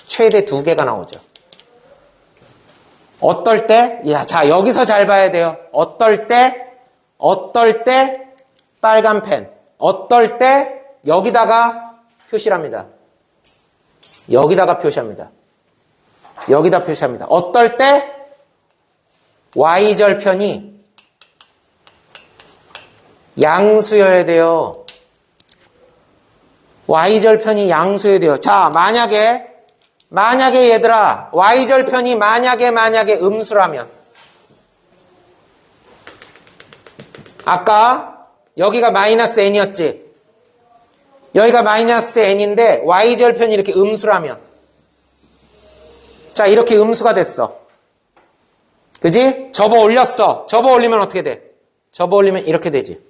최대 2개가 나오죠. 어떨 때? 자, 여기서 잘 봐야 돼요. 어떨 때 빨간 펜. 어떨 때 여기다가 표시를 합니다. 여기다가 표시합니다. 여기다 표시합니다. 어떨 때 y절편이 양수여야 돼요. y절편이 양수여야 돼요. 자, 만약에 얘들아 y절편이 만약에 음수라면 아까 여기가 마이너스 n이었지? 여기가 마이너스 n인데 y절편이 이렇게 음수라면 자, 이렇게 음수가 됐어. 그지? 접어 올렸어. 접어 올리면 어떻게 돼? 접어 올리면 이렇게 되지.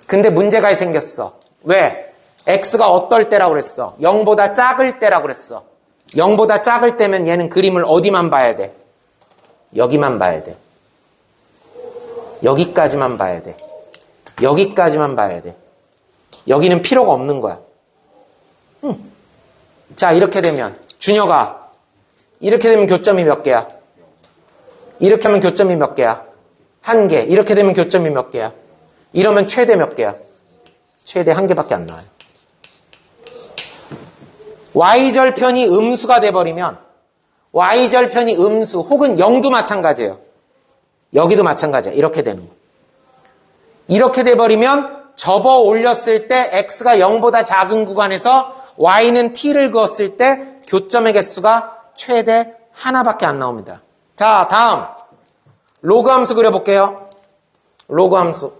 근데 문제가 생겼어. 왜? x가 어떨 때라고 그랬어? 0보다 작을 때라고 그랬어. 0보다 작을 때면 얘는 그림을 어디만 봐야 돼? 여기만 봐야 돼. 여기까지만 봐야 돼. 여기까지만 봐야 돼. 여기는 필요가 없는 거야. 자, 이렇게 되면 준혁아, 이렇게 되면 교점이 몇 개야? 이렇게 하면 교점이 몇 개야? 1개. 이렇게 되면 교점이 몇 개야? 이러면 최대 몇 개야? 최대 1개밖에 안 나와요. y절편이 음수가 돼버리면 y절편이 음수 혹은 0도 마찬가지예요. 여기도 마찬가지야. 이렇게 되는 거. 이렇게 돼버리면 접어 올렸을 때 x가 0보다 작은 구간에서 y는 t를 그었을 때 교점의 개수가 최대 하나밖에 안 나옵니다. 자, 다음 로그 함수 그려볼게요. 로그 함수.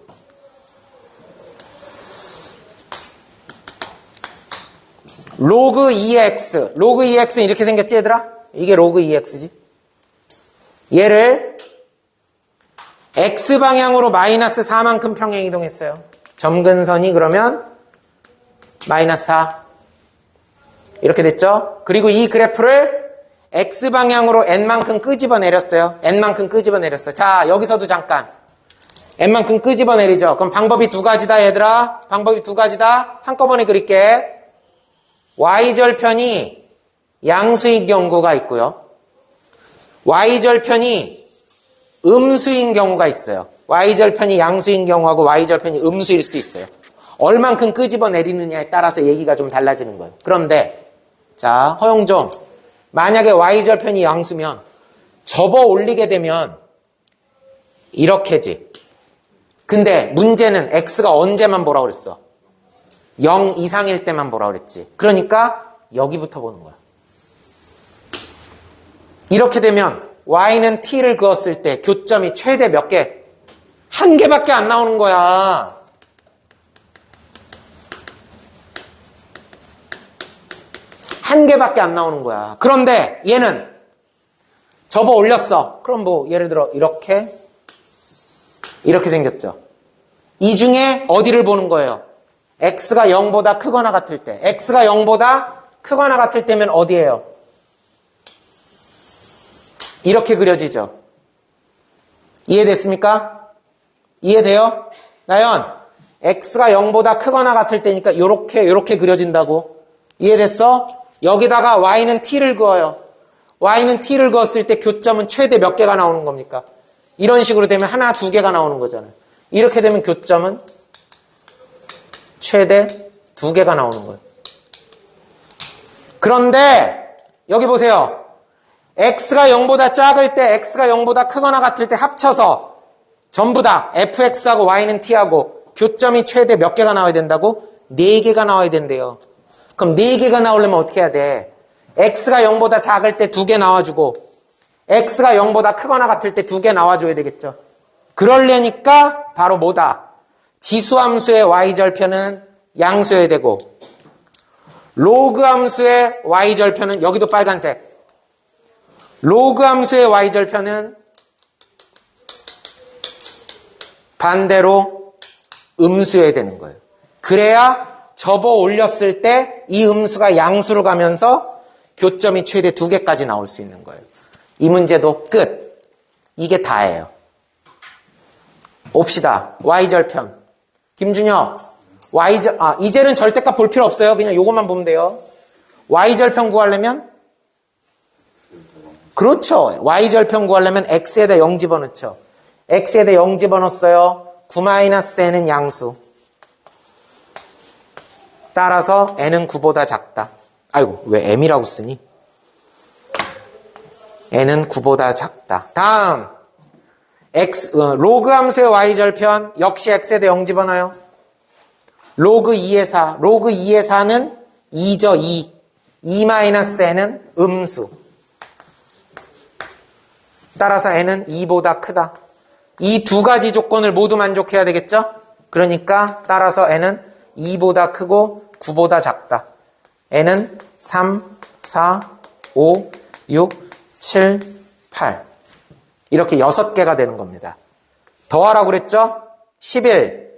로그 2x. 로그 2x는 이렇게 생겼지, 얘들아? 이게 로그 2x지. 얘를 x방향으로 마이너스 4만큼 평행 이동했어요. 점근선이 그러면 마이너스 4. 이렇게 됐죠? 그리고 이 그래프를 X방향으로 N만큼 끄집어 내렸어요. N만큼 끄집어 내렸어요. 자, 여기서도 잠깐. N만큼 끄집어 내리죠. 그럼 방법이 두 가지다, 얘들아. 방법이 두 가지다. 한꺼번에 그릴게. Y절편이 양수인 경우가 있고요. Y절편이 음수인 경우가 있어요. Y절편이 양수인 경우하고 Y절편이 음수일 수도 있어요. 얼만큼 끄집어 내리느냐에 따라서 얘기가 좀 달라지는 거예요. 그런데 자, 허용 좀. 만약에 Y절편이 양수면 접어 올리게 되면 이렇게지. 근데 문제는 X가 언제만 보라고 그랬어? 0 이상일 때만 보라고 그랬지. 그러니까 여기부터 보는 거야. 이렇게 되면 Y는 T를 그었을 때 교점이 최대 몇 개? 한 개밖에 안 나오는 거야. 한 개밖에 안 나오는 거야. 그런데 얘는 접어 올렸어. 그럼 뭐 예를 들어 이렇게 생겼죠. 이 중에 어디를 보는 거예요? X가 0보다 크거나 같을 때. X가 0보다 크거나 같을 때면 어디예요? 이렇게 그려지죠. 이해됐습니까? 이해돼요? 나연, X가 0보다 크거나 같을 때니까 요렇게 그려진다고. 이해됐어? 여기다가 Y는 T를 그어요. Y는 T를 그었을 때 교점은 최대 몇 개가 나오는 겁니까? 이런 식으로 되면 하나, 두 개가 나오는 거잖아요. 이렇게 되면 교점은 최대 두 개가 나오는 거예요. 그런데 여기 보세요. X가 0보다 작을 때, X가 0보다 크거나 같을 때 합쳐서 전부 다 fx하고 y는 t하고 교점이 최대 몇 개가 나와야 된다고? 4개가 나와야 된대요. 그럼 4개가 나오려면 어떻게 해야 돼? x가 0보다 작을 때 2개 나와주고 x가 0보다 크거나 같을 때 2개 나와줘야 되겠죠. 그러려니까 바로 뭐다? 지수함수의 y절편은 양수여야 되고 로그 함수의 y절편은 여기도 빨간색. 로그 함수의 y절편은 반대로 음수여야 되는 거예요. 그래야 접어 올렸을 때 이 음수가 양수로 가면서 교점이 최대 2개까지 나올 수 있는 거예요. 이 문제도 끝. 이게 다예요. 옵시다. y절편. 김준혁. 이제는 절대값 볼 필요 없어요. 그냥 요것만 보면 돼요. y절편 구하려면 그렇죠. y절편 구하려면 x에다 0 집어넣죠. x에다 0 집어넣었어요. 9-n은 양수. 따라서 n은 9보다 작다. 아이고, 왜 m이라고 쓰니? n은 9보다 작다. 다음 로그 함수의 y절편 역시 x에다 0 집어넣어요. 로그 2의 4. 로그 2의 4는 2죠. 2. 2-n은 음수. 따라서 n은 2보다 크다. 이 두 가지 조건을 모두 만족해야 되겠죠? 그러니까 따라서 n은 2보다 크고 9보다 작다. n은 3, 4, 5, 6, 7, 8 이렇게 6개가 되는 겁니다. 더하라고 그랬죠? 11,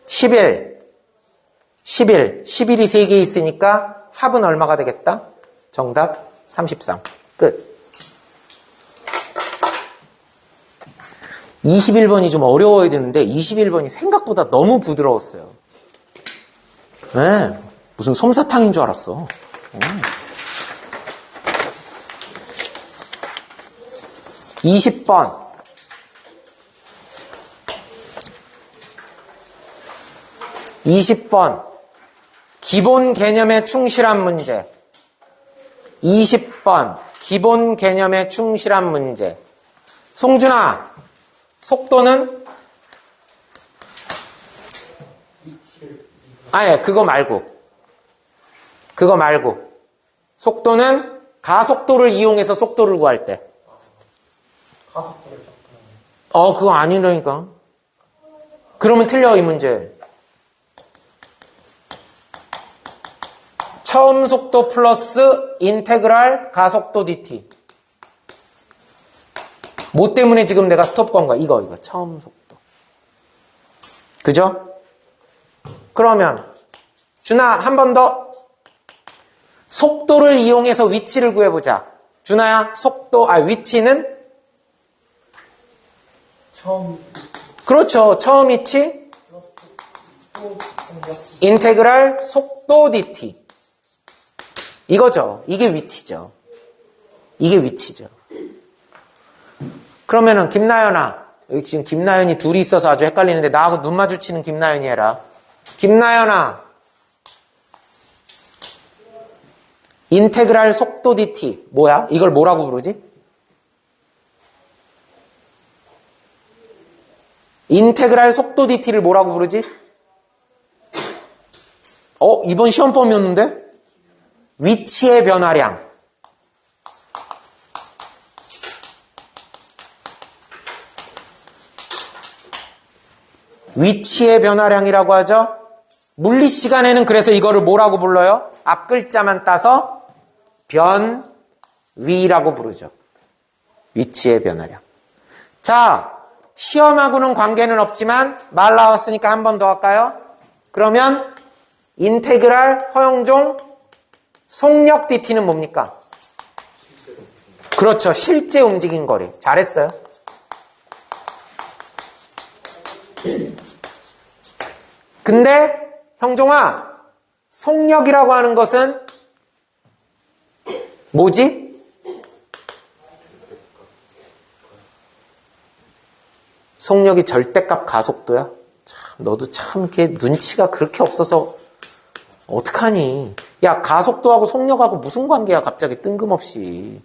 11, 11, 11이 3개 있으니까 합은 얼마가 되겠다? 정답 33. 끝. 21번이 좀 어려워야 되는데 21번이 생각보다 너무 부드러웠어요. 네, 무슨 솜사탕인 줄 알았어. 20번. 20번. 기본 개념에 충실한 문제. 20번. 기본 개념에 충실한 문제. 송준아, 속도는? 아니, 그거 말고. 속도는 가속도를 이용해서 속도를 구할 때. 그거 아니라니까. 그러면 틀려, 이 문제. 처음 속도 플러스 인테그랄 가속도 dt. 뭐 때문에 지금 내가 스톱 건 거야? 이거. 처음 속도. 그죠? 그러면 준아, 한 번 더. 속도를 이용해서 위치를 구해보자. 준아야, 위치는? 그렇죠. 처음 위치. 인테그랄 속도 dt. 이거죠. 이게 위치죠. 그러면은 김나연아, 여기 지금 김나연이 둘이 있어서 아주 헷갈리는데 나하고 눈 마주치는 김나연이 해라. 김나연아, 인테그랄 속도 dt 뭐야? 이걸 뭐라고 부르지? 인테그랄 속도 dt를 뭐라고 부르지? 이번 시험범이었는데? 위치의 변화량. 위치의 변화량이라고 하죠. 물리 시간에는 그래서 이거를 뭐라고 불러요? 앞 글자만 따서 변위라고 부르죠. 위치의 변화량. 자, 시험하고는 관계는 없지만 말 나왔으니까 한 번 더 할까요? 그러면 인테그랄 허용종 속력 dt는 뭡니까? 그렇죠. 실제 움직인 거리. 잘했어요. 근데 형종아, 속력이라고 하는 것은 뭐지? 속력이 절대값 가속도야? 참, 너도 참 이렇게 눈치가 그렇게 없어서 어떡하니? 야, 가속도하고 속력하고 무슨 관계야, 갑자기 뜬금없이.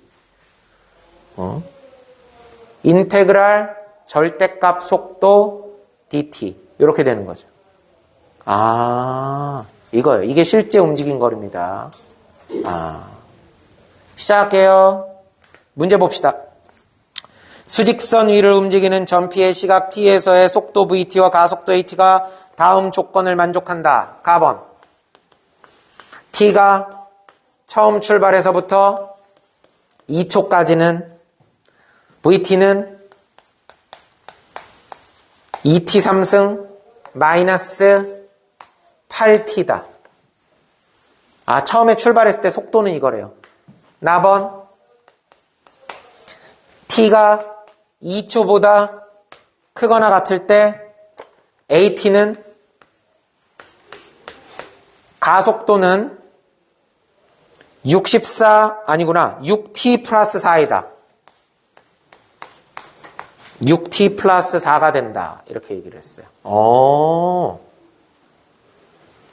인테그랄 절대값 속도 dt. 이렇게 되는 거죠. 이거요. 이게 실제 움직인 거리입니다. 시작할게요. 문제 봅시다. 수직선 위를 움직이는 전피의 시각 t에서의 속도 vt와 가속도 at가 다음 조건을 만족한다. 가번. t가 처음 출발해서부터 2초까지는 vt는 2t 3승 마이너스 8t다. 처음에 출발했을 때 속도는 이거래요. 나번. t가 2초보다 크거나 같을 때 at는 가속도는 6t 플러스 4이다. 6t 플러스 4가 된다. 이렇게 얘기를 했어요.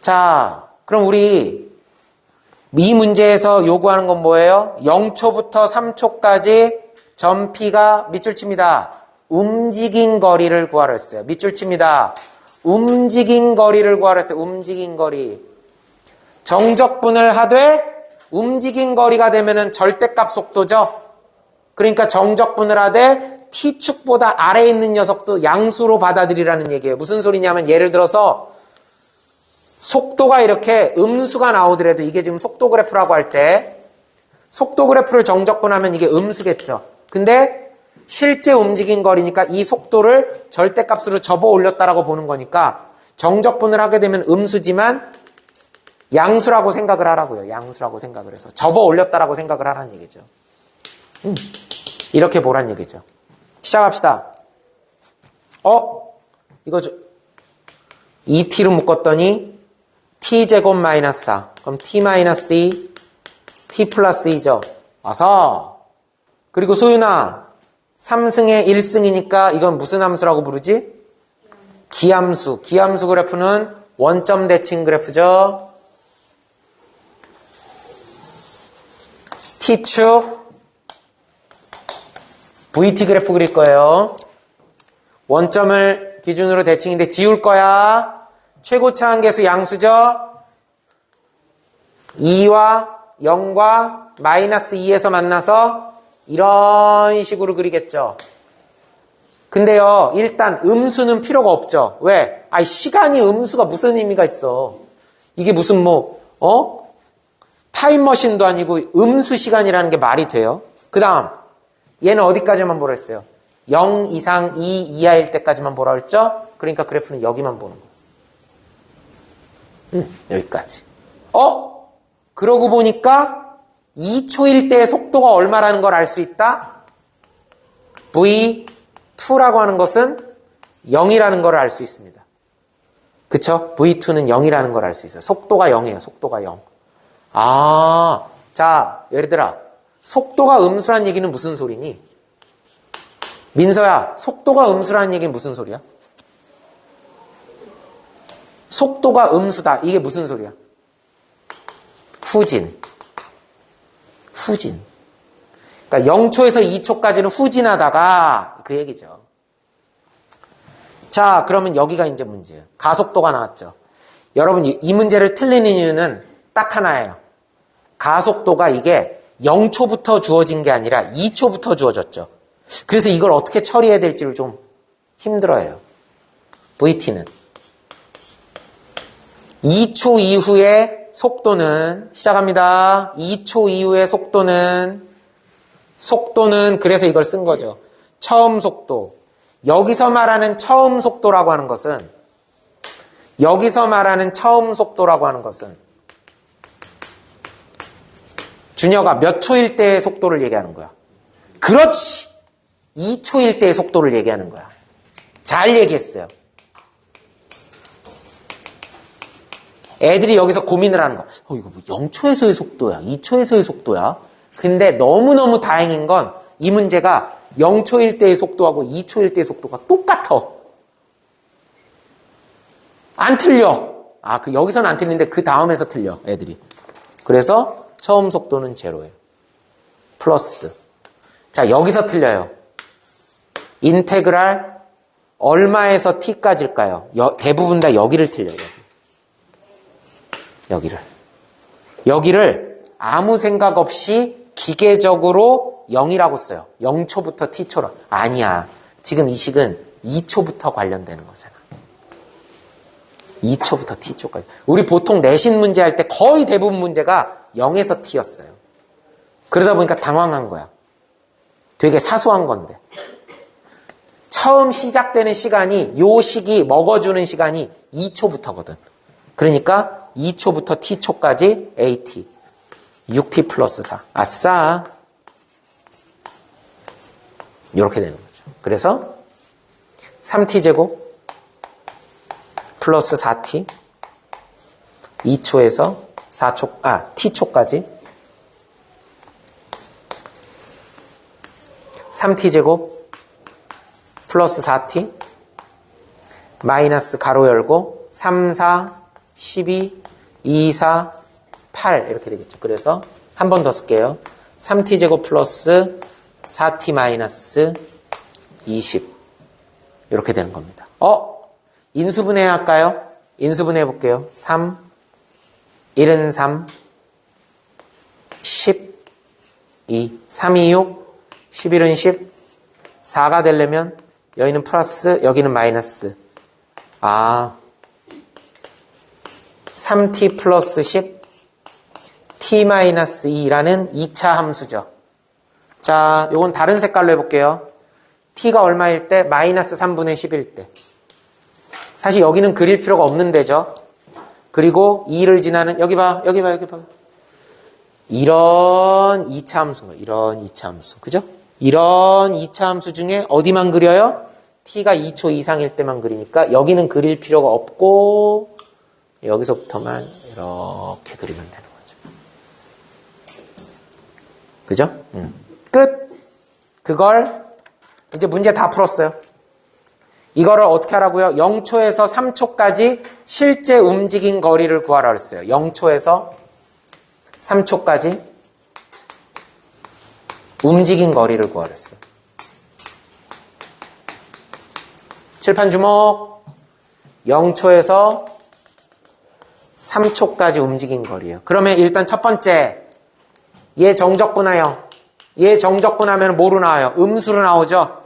자, 그럼 우리 이 문제에서 요구하는 건 뭐예요? 0초부터 3초까지 전피가 밑줄 칩니다. 움직인 거리를 구하라 했어요. 밑줄 칩니다. 움직인 거리를 구하라 했어요. 움직인 거리. 정적분을 하되 움직인 거리가 되면은 절대값 속도죠. 그러니까 정적분을 하되 t축보다 아래에 있는 녀석도 양수로 받아들이라는 얘기예요. 무슨 소리냐면 예를 들어서 속도가 이렇게 음수가 나오더라도 이게 지금 속도 그래프라고 할 때 속도 그래프를 정적분하면 이게 음수겠죠. 근데 실제 움직인 거리니까 이 속도를 절대값으로 접어 올렸다라고 보는 거니까 정적분을 하게 되면 음수지만 양수라고 생각을 하라고요. 양수라고 생각을 해서 접어 올렸다라고 생각을 하라는 얘기죠. 이렇게 보란 얘기죠. 시작합시다. 이거 2t로 묶었더니 t제곱 마이너스 4. 그럼 t 마이너스 2, t 플러스 2죠. 와서 그리고 소윤아 3승에 1승이니까 이건 무슨 함수라고 부르지? 기함수. 기함수 그래프는 원점 대칭 그래프죠. t축 vt 그래프 그릴 거예요. 원점을 기준으로 대칭인데 지울 거야. 최고차 한계수 양수죠. 2와 0과 마이너스 2에서 만나서 이런 식으로 그리겠죠. 근데요, 일단 음수는 필요가 없죠. 왜? 시간이 음수가 무슨 의미가 있어. 이게 무슨 타임머신도 아니고 음수 시간이라는 게 말이 돼요. 그 다음 얘는 어디까지만 보라 했어요? 0 이상 2 이하일 때까지만 보라 했죠? 그러니까 그래프는 여기만 보는 거예요. 여기까지. 그러고 보니까 2초일 때의 속도가 얼마라는 걸 알 수 있다? V2라고 하는 것은 0이라는 걸 알 수 있습니다. 그쵸? V2는 0이라는 걸 알 수 있어요. 속도가 0이에요. 속도가 0. 자, 얘들아. 속도가 음수란 얘기는 무슨 소리니? 민서야, 속도가 음수라는 얘기는 무슨 소리야? 속도가 음수다. 이게 무슨 소리야? 후진. 그러니까 0초에서 2초까지는 후진하다가 그 얘기죠. 자, 그러면 여기가 이제 문제예요. 가속도가 나왔죠. 여러분, 이 문제를 틀린 이유는 딱 하나예요. 가속도가 이게 0초부터 주어진 게 아니라 2초부터 주어졌죠. 그래서 이걸 어떻게 처리해야 될지를 좀 힘들어해요. VT는. 2초 이후의 속도는, 시작합니다. 2초 이후의 속도는 그래서 이걸 쓴 거죠. 처음 속도. 여기서 말하는 처음 속도라고 하는 것은 준혁아, 몇 초일 때의 속도를 얘기하는 거야? 그렇지! 2초일 때의 속도를 얘기하는 거야. 잘 얘기했어요. 애들이 여기서 고민을 하는 거야. 이거 뭐 0초에서의 속도야? 2초에서의 속도야? 근데 너무너무 다행인 건 이 문제가 0초일 때의 속도하고 2초일 때의 속도가 똑같아. 안 틀려. 여기서는 안 틀리는데 그 다음에서 틀려, 애들이. 그래서 처음 속도는 제로예요. 플러스. 자, 여기서 틀려요. 인테그랄 얼마에서 t까지일까요? 대부분 다 여기를 틀려요. 여기를 아무 생각 없이 기계적으로 0이라고 써요. 0초부터 t초로. 아니야. 지금 이 식은 2초부터 관련되는 거잖아. 2초부터 t초까지. 우리 보통 내신 문제 할 때 거의 대부분 문제가 0에서 t였어요. 그러다 보니까 당황한 거야. 되게 사소한 건데. 처음 시작되는 시간이, 요 시기 먹어주는 시간이 2초부터거든. 그러니까 2초부터 t초까지 AT. 6t 플러스 4. 아싸. 이렇게 되는 거죠. 그래서 3t제곱 플러스 4t 2초에서 t초까지 3t제곱 플러스 4t 마이너스 가로 열고 3, 4, 12, 2, 4, 8 이렇게 되겠죠. 그래서 한 번 더 쓸게요. 3t제곱 플러스 4t 마이너스 20 이렇게 되는 겁니다. 인수분해 할까요? 인수분해 볼게요. 3, 1은 3, 10, 2, 3, 2, 6, 11은 10, 4가 되려면 여기는 플러스, 여기는 마이너스. 3t 플러스 10, t 마이너스 2라는 2차 함수죠. 자, 요건 다른 색깔로 해볼게요. t가 얼마일 때? 마이너스 3분의 10일 때. 사실 여기는 그릴 필요가 없는 데죠. 그리고 2를 지나는, 여기 봐. 이런 2차 함수인 거예요. 이런 2차 함수. 그죠? 이런 2차 함수 중에 어디만 그려요? t가 2초 이상일 때만 그리니까 여기는 그릴 필요가 없고 여기서부터만 이렇게 그리면 되는 거죠. 그죠? 끝. 그걸 이제 문제 다 풀었어요. 이거를 어떻게 하라고요? 0초에서 3초까지 실제 움직인 거리를 구하라 그랬어요. 0초에서 3초까지 움직인 거리를 구하라 그랬어요. 칠판 주목. 0초에서 3초까지 움직인 거리예요. 그러면 일단 첫 번째, 얘 정적분해요. 얘 정적분하면 뭐로 나와요? 음수로 나오죠?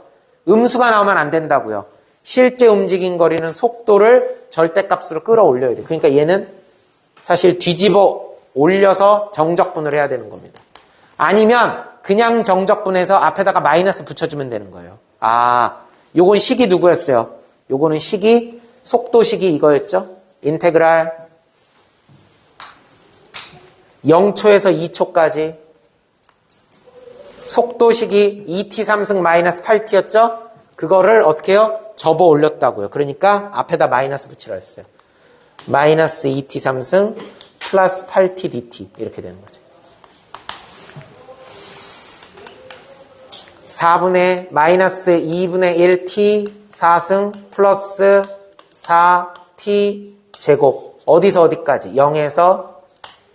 음수가 나오면 안 된다고요. 실제 움직인 거리는 속도를 절대값으로 끌어올려야 돼요. 그러니까 얘는 사실 뒤집어 올려서 정적분을 해야 되는 겁니다. 아니면 그냥 정적분해서 앞에다가 마이너스 붙여주면 되는 거예요. 요건 식이 누구였어요? 요거는 식이 속도식이 이거였죠? 인테그랄 0초에서 2초까지 속도식이 2t 상승 마이너스 8t였죠? 그거를 어떻게 해요? 접어 올렸다고요. 그러니까 앞에다 마이너스 붙이라 했어요. 마이너스 2t 상승 플러스 8t dt 이렇게 되는 거죠. 4분의 마이너스 2분의 1t 4승 플러스 4t 제곱 어디서 어디까지? 0에서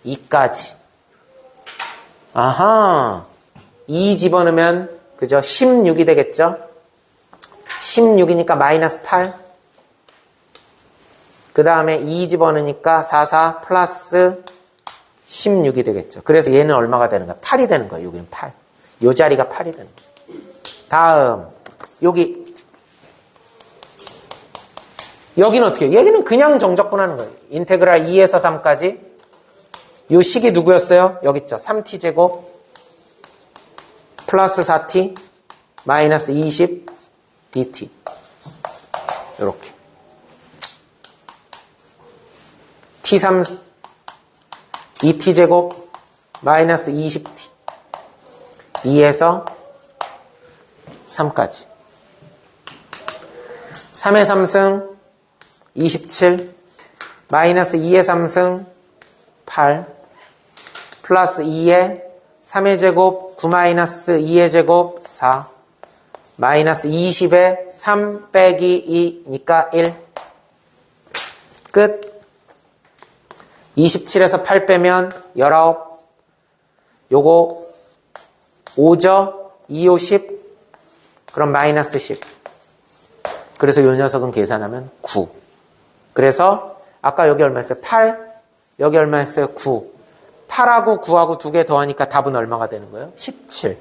2까지. 아하 2 집어넣으면 그죠? 16이 되겠죠? 16이니까 마이너스 8. 그 다음에 2 집어넣으니까 44 플러스 16이 되겠죠. 그래서 얘는 얼마가 되는 거야? 8이 되는 거야. 여기는 8. 요 자리가 8이 되는 거야. 다음 여기는 어떻게 해요? 여기는 그냥 정적분하는 거예요. 인테그랄 2에서 3까지. 요 식이 누구였어요? 여기 있죠. 3t 제곱 플러스 4t 마이너스 20 dt 이렇게 t3 2t 제곱 마이너스 20t 2에서 3까지 3의 3승 27 마이너스 2의 3승 8 플러스 2의 3의 제곱 9 마이너스 2의 제곱 4 마이너스 20에 3 빼기 2니까 1 끝. 27에서 8 빼면 19 요거 5죠. 2, 5, 10 그럼 마이너스 10 그래서 요 녀석은 계산하면 9 그래서 아까 여기 얼마였어요? 8 여기 얼마였어요? 9 8하고 9하고 두 개 더하니까 답은 얼마가 되는 거예요? 17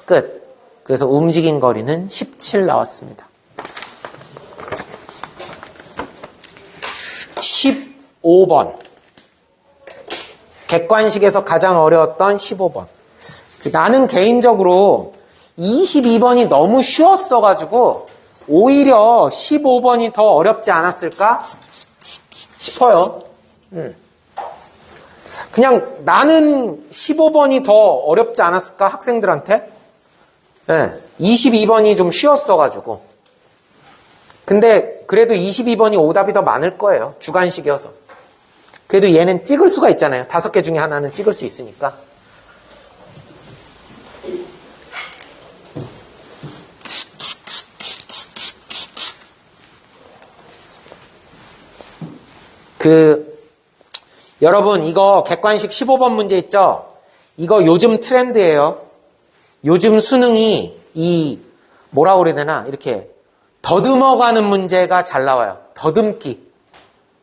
끝. 그래서 움직인 거리는 17 나왔습니다. 15번 객관식에서 가장 어려웠던 15번 나는 개인적으로 22번이 너무 쉬웠어가지고 오히려 15번이 더 어렵지 않았을까 싶어요. 그냥 나는 15번이 더 어렵지 않았을까 학생들한테? 네, 22번이 좀 쉬웠어가지고. 근데 그래도 22번이 오답이 더 많을 거예요. 주관식이어서. 그래도 얘는 찍을 수가 있잖아요. 5개 중에 하나는 찍을 수 있으니까. 여러분 이거 객관식 15번 문제 있죠? 이거 요즘 트렌드예요. 요즘 수능이 뭐라고 그래야 되나 이렇게 더듬어가는 문제가 잘 나와요. 더듬기.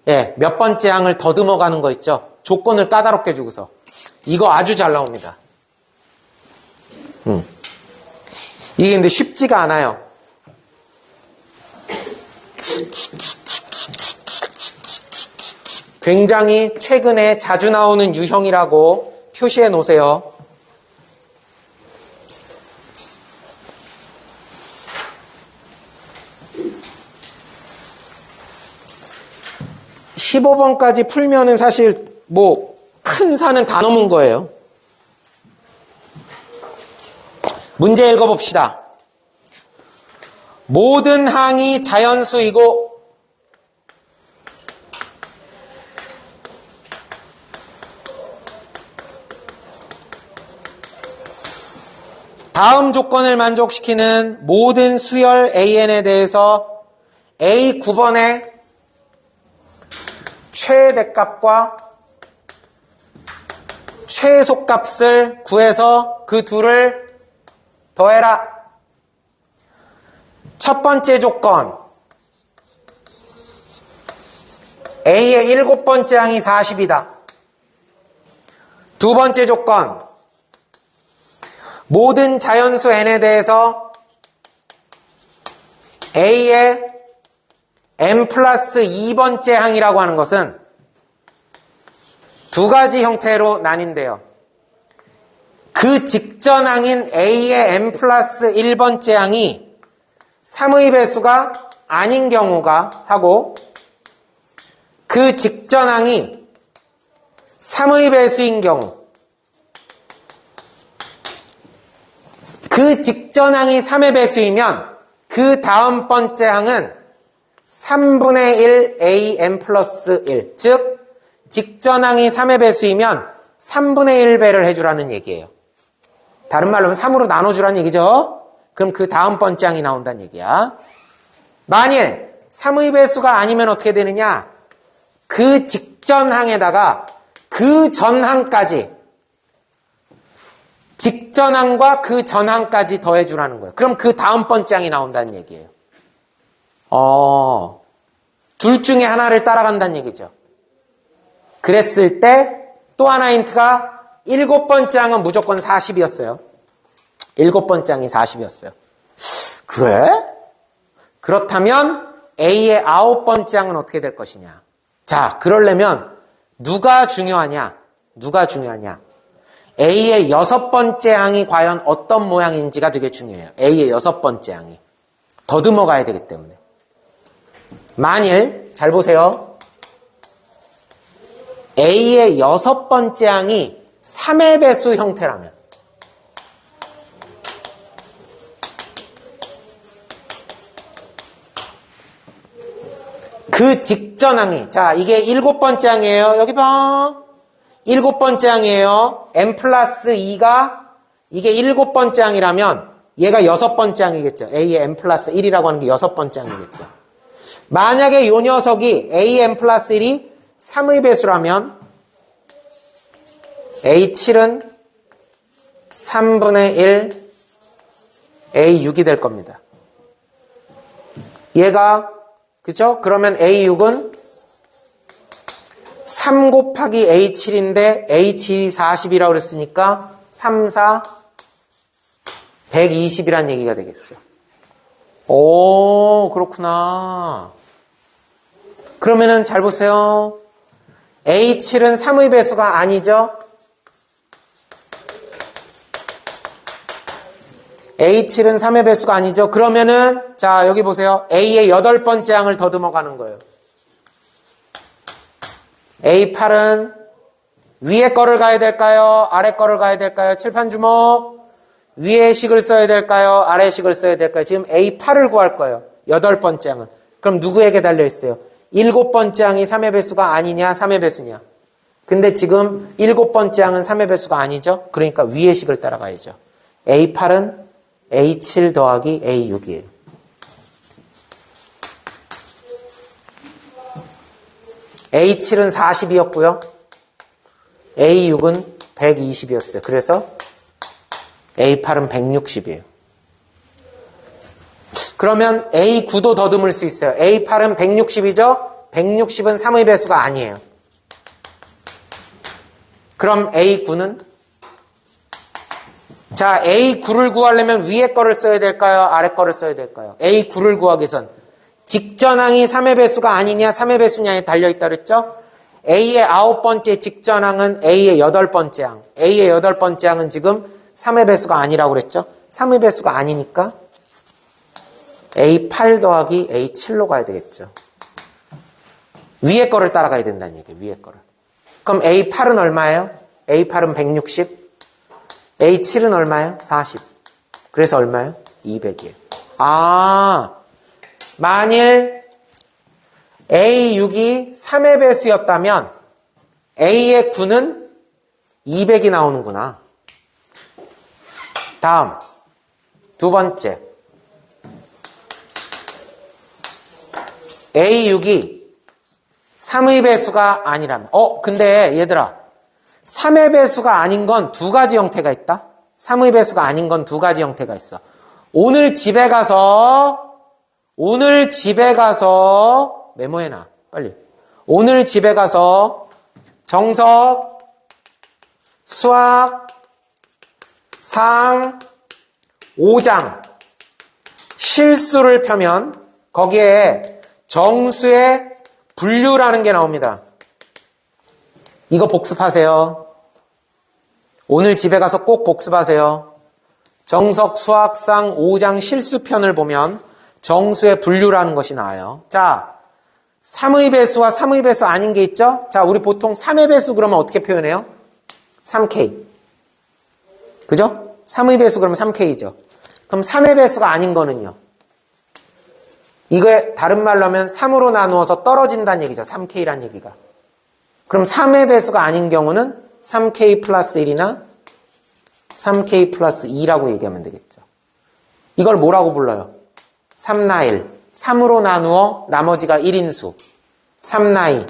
예, 몇 번째 항을 더듬어가는 거 있죠? 조건을 까다롭게 주고서. 이거 아주 잘 나옵니다. 이게 근데 쉽지가 않아요. 굉장히 최근에 자주 나오는 유형이라고 표시해 놓으세요. 15번까지 풀면은 사실 큰 산은 다 넘은 거예요. 문제 읽어봅시다. 모든 항이 자연수이고 다음 조건을 만족시키는 모든 수열 AN에 대해서 A 9번의 최대값과 최소값을 구해서 그 둘을 더해라. 첫 번째 조건 A의 7번째 항이 40이다. 두 번째 조건 모든 자연수 n에 대해서 A의 n 플러스 2번째 항이라고 하는 것은 두 가지 형태로 나뉜대요. 그 직전 항인 A의 n 플러스 1번째 항이 3의 배수가 아닌 경우가 하고 그 직전 항이 3의 배수인 경우 그 직전 항이 3의 배수이면 그 다음 번째 항은 3분의 1 am 플러스 1. 즉 직전 항이 3의 배수이면 3분의 1배를 해주라는 얘기예요. 다른 말로 하면 3으로 나눠주라는 얘기죠. 그럼 그 다음 번째 항이 나온다는 얘기야. 만일 3의 배수가 아니면 어떻게 되느냐? 그 직전 항에다가 그 전항까지, 직전 항과 그 전항까지 더해주라는 거예요. 그럼 그 다음 번째 항이 나온다는 얘기예요. 둘 중에 하나를 따라간다는 얘기죠. 그랬을 때 또 하나 힌트가 7번째 항은 무조건 40이었어요. 7번째 항이 40이었어요. 그래? 그렇다면 A의 9번째 항은 어떻게 될 것이냐? 자, 그러려면 누가 중요하냐? A의 6번째 항이 과연 어떤 모양인지가 되게 중요해요. A의 6번째 항이. 더듬어 가야 되기 때문에. 만일, 잘 보세요. A의 6번째 항이 3의 배수 형태라면 그 직전 항이, 자, 이게 7번째 항이에요. 여기 봐. 7번째 항이에요. m 플러스 2가 이게 7번째 항이라면 얘가 6번째 항이겠죠. A의 m 플러스 1이라고 하는 게 6번째 항이겠죠. 만약에 이 녀석이 A m 플러스 1이 3의 배수라면 A7은 3분의 1 A6이 될 겁니다. 얘가 그죠? 그러면 A6은 3 곱하기 A7인데 A7이 40이라고 그랬으니까 3, 4, 120이란 얘기가 되겠죠. 오, 그렇구나. 그러면은 잘 보세요. A7은 3의 배수가 아니죠? A7은 3의 배수가 아니죠? 그러면은 자, 여기 보세요. A의 8번째 항을 더듬어 가는 거예요. A8은 위에 거를 가야 될까요? 아래 거를 가야 될까요? 칠판 주목. 위에 식을 써야 될까요? 아래 식을 써야 될까요? 지금 A8을 구할 거예요. 8번째 항은. 그럼 누구에게 달려있어요? 7번째 항이 3의 배수가 아니냐, 3의 배수냐. 근데 지금 7번째 항은 3의 배수가 아니죠? 그러니까 위의 식을 따라가야죠. A8은 A7 더하기 A6이에요. A7은 40이었고요. A6은 120이었어요. 그래서 A8은 160이에요. 그러면 A9도 더듬을 수 있어요. A8은 160이죠? 160은 3의 배수가 아니에요. 그럼 A9는? 자, A9를 구하려면 위에 거를 써야 될까요? 아래 거를 써야 될까요? A9를 구하기 위해선 직전항이 3의 배수가 아니냐, 3의 배수냐에 달려있다 그랬죠? A의 9번째 직전항은 A의 8번째 항. A의 8번째 항은 지금 3의 배수가 아니라고 그랬죠? 3의 배수가 아니니까 A8 더하기 A7로 가야 되겠죠. 위에 거를 따라가야 된다는 얘기예요. 위에 거를. 그럼 A8은 얼마예요? A8은 160. A7은 얼마예요? 40. 그래서 얼마예요? 200이에요. 아, 만일 A6이 3의 배수였다면 A의 9는 200이 나오는구나. 다음, 두 번째. A6이 3의 배수가 아니라면. 근데 얘들아, 3의 배수가 아닌 건 두 가지 형태가 있다. 3의 배수가 아닌 건 두 가지 형태가 있어. 오늘 집에 가서 메모해놔. 빨리. 오늘 집에 가서 정석, 수학, 상, 5장 실수를 펴면 거기에 정수의 분류라는 게 나옵니다. 이거 복습하세요. 오늘 집에 가서 꼭 복습하세요. 정석, 수학, 상, 5장 실수편을 보면 정수의 분류라는 것이 나와요. 자, 3의 배수와 3의 배수 아닌 게 있죠? 자, 우리 보통 3의 배수 그러면 어떻게 표현해요? 3K. 그죠? 3의 배수 그러면 3K죠. 그럼 3의 배수가 아닌 거는요. 이거에 다른 말로 하면 3으로 나누어서 떨어진다는 얘기죠. 3K란 얘기가. 그럼 3의 배수가 아닌 경우는 3K 플러스 1이나 3K 플러스 2라고 얘기하면 되겠죠. 이걸 뭐라고 불러요? 3나일. 3으로 나누어 나머지가 1인수. 3나이.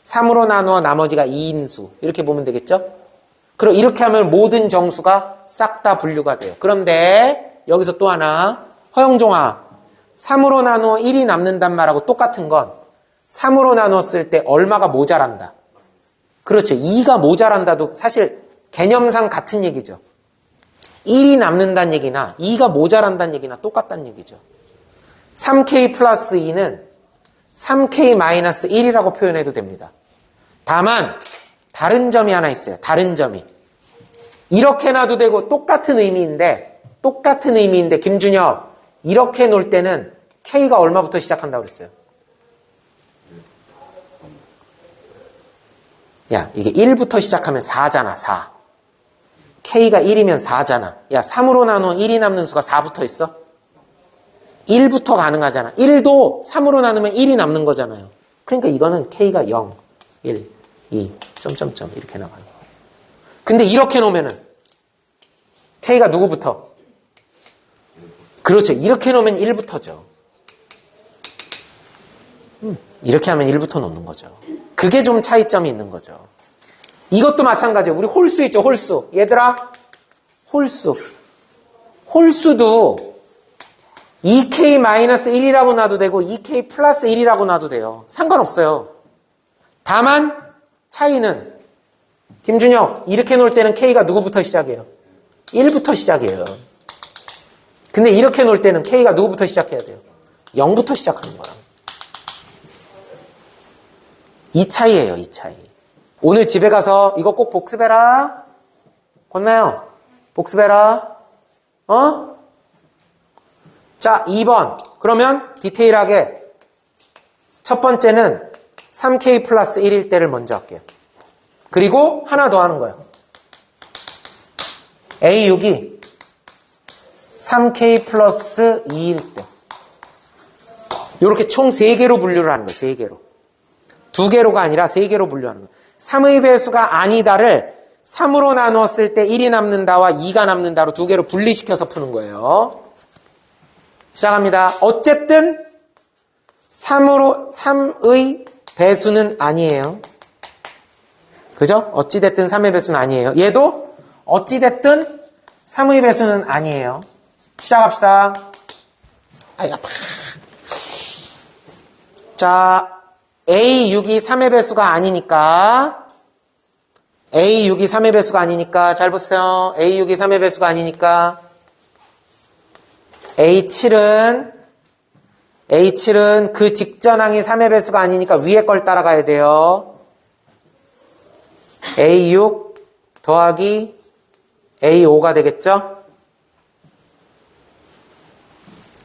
3으로 나누어 나머지가 2인수. 이렇게 보면 되겠죠? 그럼 이렇게 하면 모든 정수가 싹 다 분류가 돼요. 그런데 여기서 또 하나. 허영종아. 3으로 나누어 1이 남는단 말하고 똑같은 건 3으로 나누었을 때 얼마가 모자란다. 그렇죠. 2가 모자란다도 사실 개념상 같은 얘기죠. 1이 남는다는 얘기나 2가 모자란다는 얘기나 똑같다는 얘기죠. 3K 플러스 2는 3K 마이너스 1이라고 표현해도 됩니다. 다만 다른 점이 하나 있어요. 다른 점이. 이렇게 놔도 되고 똑같은 의미인데 김준혁 이렇게 놓을 때는 K가 얼마부터 시작한다고 그랬어요? 야, 이게 1부터 시작하면 4잖아, 4. K가 1이면 4잖아. 야, 3으로 나누어 1이 남는 수가 4부터 있어? 1부터 가능하잖아. 1도 3으로 나누면 1이 남는 거잖아요. 그러니까 이거는 K가 0, 1, 2, 점점점 이렇게 나가는 거예요. 근데 이렇게 놓으면은 K가 누구부터? 그렇죠. 이렇게 놓으면 1부터죠. 이렇게 하면 1부터 놓는 거죠. 그게 좀 차이점이 있는 거죠. 이것도 마찬가지예요. 우리 홀수 있죠, 홀수. 얘들아, 홀수. 홀수도 2K-1이라고 놔도 되고 2K 플러스 1이라고 놔도 돼요. 상관없어요. 다만 차이는 김준혁 이렇게 놓을 때는 K가 누구부터 시작해요? 1부터 시작해요. 근데 이렇게 놓을 때는 K가 누구부터 시작해야 돼요? 0부터 시작하는 거라. 이 차이예요, 이 차이. 오늘 집에 가서 이거 꼭 복습해라. 권나요? 복습해라. 어? 자, 2번. 그러면 디테일하게 첫 번째는 3K 플러스 1일 때를 먼저 할게요. 그리고 하나 더 하는 거예요. A6이 3K 플러스 2일 때. 이렇게 총 3개로 분류를 하는 거예요. 3개로. 2개로가 아니라 3개로 분류하는 거예요. 3의 배수가 아니다를 3으로 나누었을 때 1이 남는다와 2가 남는다로 2개로 분리시켜서 푸는 거예요. 시작합니다. 어쨌든 3의 배수는 아니에요. 그죠? 어찌됐든 3의 배수는 아니에요. 얘도 어찌됐든 3의 배수는 아니에요. 시작합시다. 아이가 자, A6이 3의 배수가 아니니까 A6이 3의 배수가 아니니까 잘 보세요. A6이 3의 배수가 아니니까 A7은 그 직전 항이 3의 배수가 아니니까 위에 걸 따라가야 돼요. A6 더하기 A5가 되겠죠?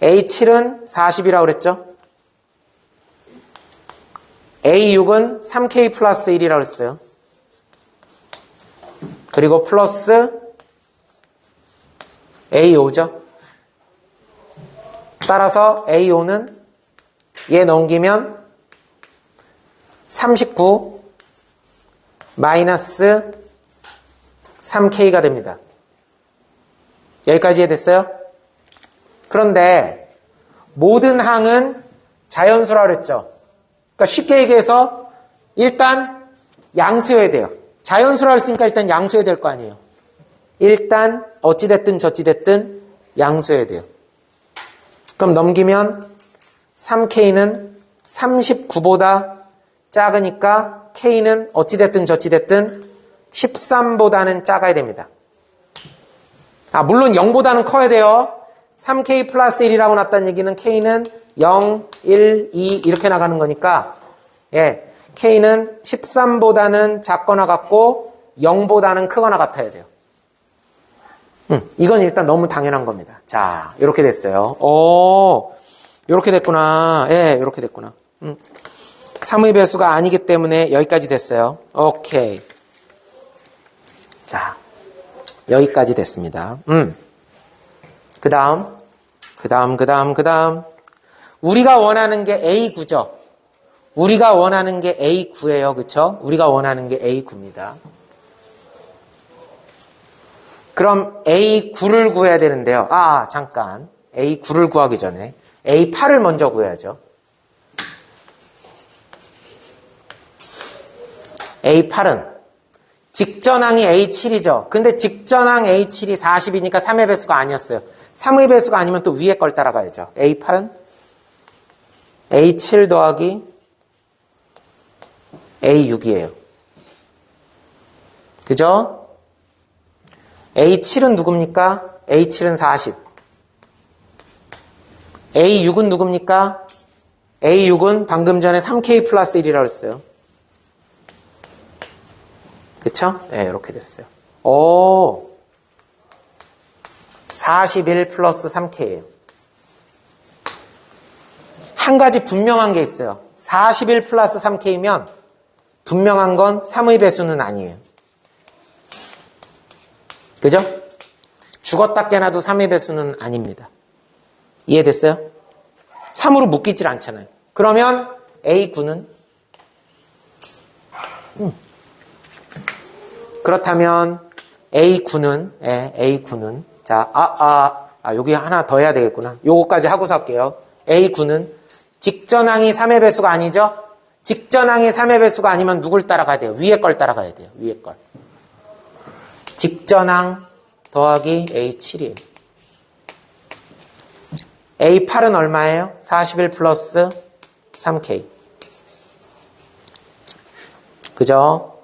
A7은 40이라고 그랬죠? A6은 3K 플러스 1이라고 그랬어요. 그리고 플러스 A5죠? 따라서 A5는 얘 넘기면 39 마이너스 3K가 됩니다. 여기까지 이해됐어요? 그런데 모든 항은 자연수라고 그랬죠. 그러니까 쉽게 얘기해서 일단 양수여야 돼요. 자연수라고 했으니까 일단 양수여야 될 거 아니에요. 일단 어찌됐든 저찌됐든 양수여야 돼요. 그럼 넘기면 3K는 39보다 작으니까 K는 어찌됐든 저찌됐든 13보다는 작아야 됩니다. 물론 0보다는 커야 돼요. 3K 플러스 1이라고 놨다는 얘기는 K는 0, 1, 2 이렇게 나가는 거니까 예, K는 13보다는 작거나 같고 0보다는 크거나 같아야 돼요. 이건 일단 너무 당연한 겁니다. 자, 이렇게 됐어요. 오, 이렇게 됐구나. 예, 이렇게 됐구나. 3의 배수가 아니기 때문에 여기까지 됐어요. 오케이. 자, 여기까지 됐습니다. 그 다음. 우리가 원하는 게 A9죠. 우리가 원하는 게 A9예요. 그쵸? 우리가 원하는 게 A9입니다. 그럼 A9를 구해야 되는데요. 잠깐. A9를 구하기 전에 A8을 먼저 구해야죠. A8은 직전항이 A7이죠. 근데 직전항 A7이 40이니까 3의 배수가 아니었어요. 3의 배수가 아니면 또 위에 걸 따라가야죠. A8은 A7 더하기 A6이에요. 그죠? A7은 누굽니까? A7은 40. A6은 누굽니까? A6은 방금 전에 3K 플러스 1이라고 했어요. 그쵸? 네, 이렇게 됐어요. 41 플러스 3K예요. 한 가지 분명한 게 있어요. 41 플러스 3K면 분명한 건 3의 배수는 아니에요. 그죠? 죽었다 깨나도 3의 배수는 아닙니다. 이해됐어요? 3으로 묶이질 않잖아요. 그러면 A9는 그렇다면 A9는 자, 여기 하나 더 해야 되겠구나. 요거까지 하고서 할게요. A9는 직전항이 3의 배수가 아니죠? 직전항이 3의 배수가 아니면 누굴 따라가야 돼요? 위에 걸 따라가야 돼요. 위에 걸. 직전항 더하기 A7이에요. A8은 얼마예요? 41 플러스 3K. 그죠?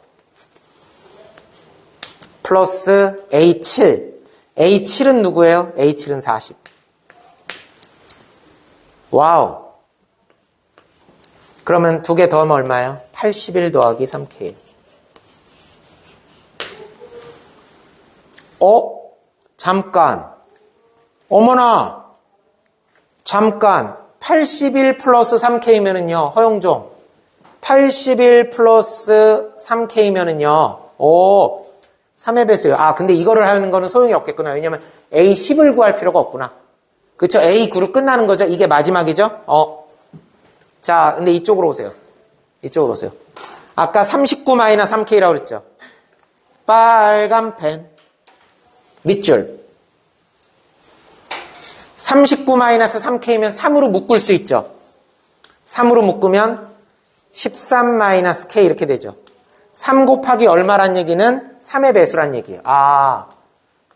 플러스 A7. A7은 누구예요? A7은 40. 와우. 그러면 두 개 더하면 얼마예요? 81 더하기 3K. 잠깐. 어머나. 잠깐. 81 플러스 3K면은요, 허용종. 81 플러스 3K면은요, 3의 배수예요. 근데 이거를 하는 거는 소용이 없겠구나. 왜냐면 A10을 구할 필요가 없구나. 그쵸? A9로 끝나는 거죠? 이게 마지막이죠? 자, 근데 이쪽으로 오세요. 이쪽으로 오세요. 아까 39-3K라고 그랬죠? 빨간 펜. 밑줄. 39-3K면 3으로 묶을 수 있죠? 3으로 묶으면 13-K 이렇게 되죠. 3 곱하기 얼마란 얘기는 3의 배수란 얘기예요.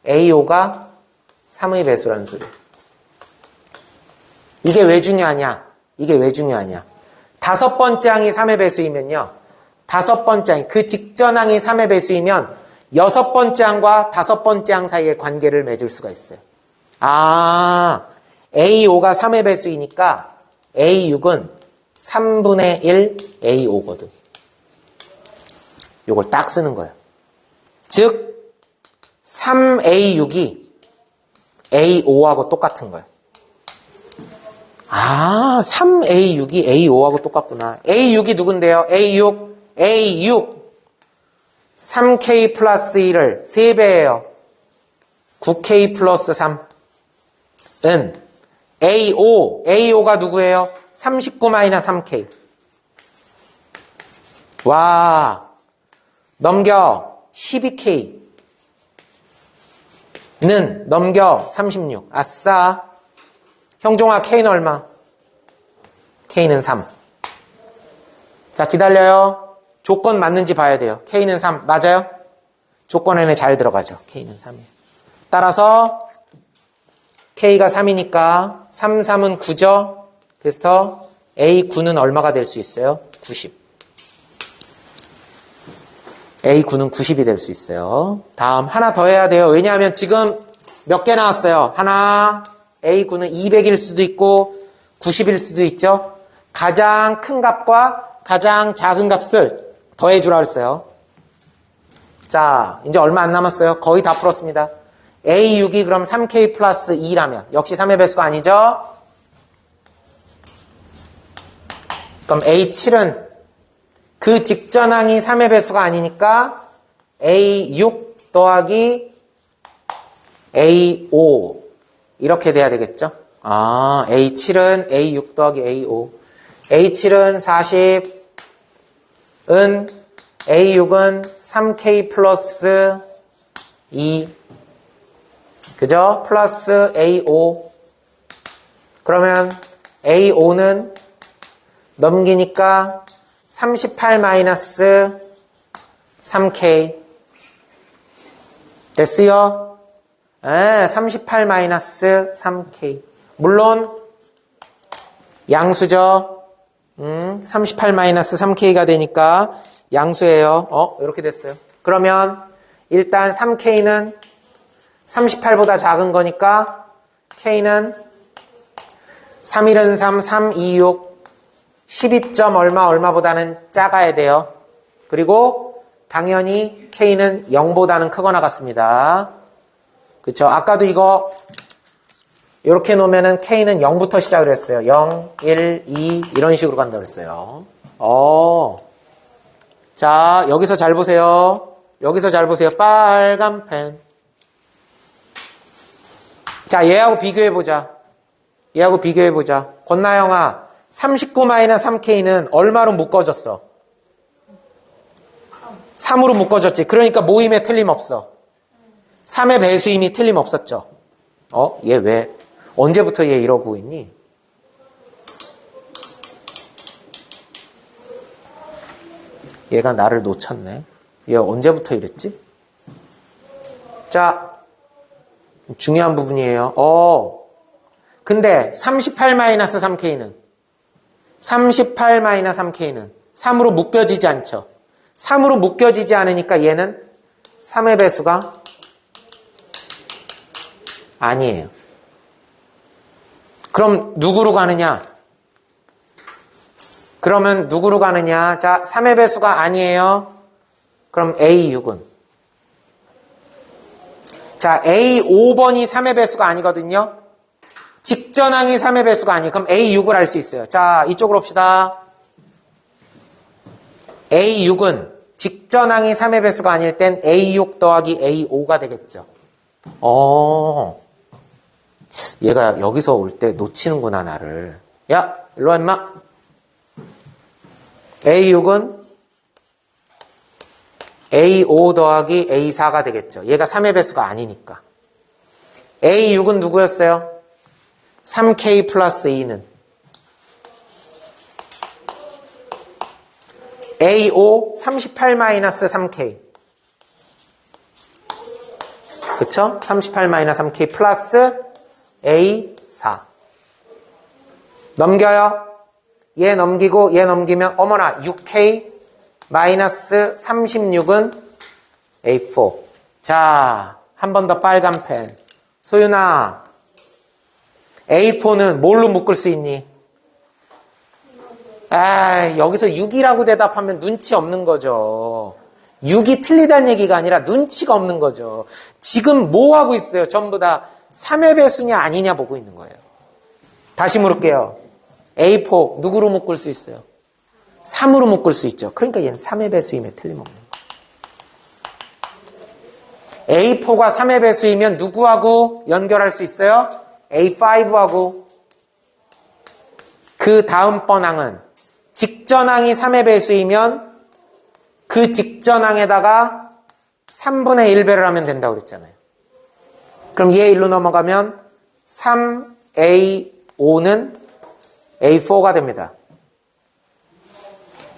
A5가 3의 배수라는 소리예요. 이게 왜 중요하냐? 다섯 번째 항이 3의 배수이면요. 다섯 번째 항이, 그 직전 항이 3의 배수이면 여섯 번째 항과 다섯 번째 항 사이의 관계를 맺을 수가 있어요. A5가 3의 배수이니까 A6은 3분의 1 A5거든. 요걸 딱 쓰는 거예요. 즉 3A6이 A5하고 똑같은 거예요. 3A6이 A5하고 똑같구나. A6이 누군데요? A6 3K 플러스 1을 3배예요. 9K 플러스 3은 A5가 누구예요? 39-3K. 와, 넘겨 12K는 넘겨 36. 아싸. 형종아, K는 얼마? K는 3. 자, 기다려요. 조건 맞는지 봐야 돼요. K는 3. 맞아요? 조건 안에 잘 들어가죠. K는 3이에요. 따라서 K가 3이니까 3, 3은 9죠? 그래서 A9는 얼마가 될 수 있어요? 90. A9는 90이 될 수 있어요. 다음 하나 더 해야 돼요. 왜냐하면 지금 몇 개 나왔어요? 하나, A9는 200일 수도 있고 90일 수도 있죠. 가장 큰 값과 가장 작은 값을 더해주라 그랬어요. 자, 이제 얼마 안 남았어요. 거의 다 풀었습니다. A6이 그럼 3K 플러스 2라면 역시 3의 배수가 아니죠. 그럼 A7은 그 직전 항이 3의 배수가 아니니까 A6 더하기 A5 이렇게 돼야 되겠죠? A7은 A6 더하기 A5. A7은 40은 A6은 3K 플러스 2. 그죠? 플러스 A5. 그러면 A5는 넘기니까 38 마이너스 3K. 됐어요? 38 마이너스 3K. 물론 양수죠. 38 마이너스 3K가 되니까 양수예요. 이렇게 됐어요. 그러면 일단 3K는 38보다 작은 거니까 K는 3일은 3, 3, 2, 6, 12점 얼마보다는 작아야 돼요. 그리고 당연히 K는 0보다는 크거나 같습니다. 그쵸? 아까도 이거 이렇게 놓으면은 K는 0부터 시작을 했어요. 0, 1, 2 이런 식으로 간다고 했어요. 자, 여기서 잘 보세요. 여기서 잘 보세요. 빨간 펜. 자, 얘하고 비교해보자. 얘하고 비교해보자. 권나영아, 39-3K는 얼마로 묶어졌어? 3으로 묶어졌지. 그러니까 모임에 틀림없어. 3의 배수임이 틀림없었죠. 얘 왜? 언제부터 얘 이러고 있니? 얘가 나를 놓쳤네. 얘 언제부터 이랬지? 자, 중요한 부분이에요. 근데 38-3K는 38-3K는 3으로 묶여지지 않죠. 3으로 묶여지지 않으니까 얘는 3의 배수가 아니에요. 그럼 누구로 가느냐? 그러면 누구로 가느냐? 자, 3의 배수가 아니에요. 그럼 A6은? 자, A5번이 3의 배수가 아니거든요. 직전항이 3의 배수가 아니에요. 그럼 A6을 알 수 있어요. 자, 이쪽으로 봅시다. A6은 직전항이 3의 배수가 아닐 땐 A6 더하기 A5가 되겠죠. 얘가 여기서 올 때 놓치는구나, 나를. 야, 일로 와, 임마. A6은 A5 더하기 A4가 되겠죠. 얘가 3의 배수가 아니니까. A6은 누구였어요? 3K 플러스 2는 A5 38-3K. 그쵸? 38-3K 플러스 A4. 넘겨요. 얘 넘기고 얘 넘기면 어머나 6K 마이너스 36은 A4. 자, 한 번 더 빨간 펜. 소윤아, A4는 뭘로 묶을 수 있니? 여기서 6이라고 대답하면 눈치 없는 거죠. 6이 틀리다는 얘기가 아니라 눈치가 없는 거죠. 지금 뭐 하고 있어요? 전부 다 3의 배수냐 아니냐 보고 있는 거예요. 다시 물을게요. A4 누구로 묶을 수 있어요? 3으로 묶을 수 있죠. 그러니까 얘는 3의 배수임에 틀림없는 거예요. A4가 3의 배수이면 누구하고 연결할 수 있어요? A5하고. 그 다음 번항은 직전항이 3의 배수이면 그 직전항에다가 3분의 1배를 하면 된다고 그랬잖아요. 그럼 얘 1로 넘어가면 3A5는 A4가 됩니다.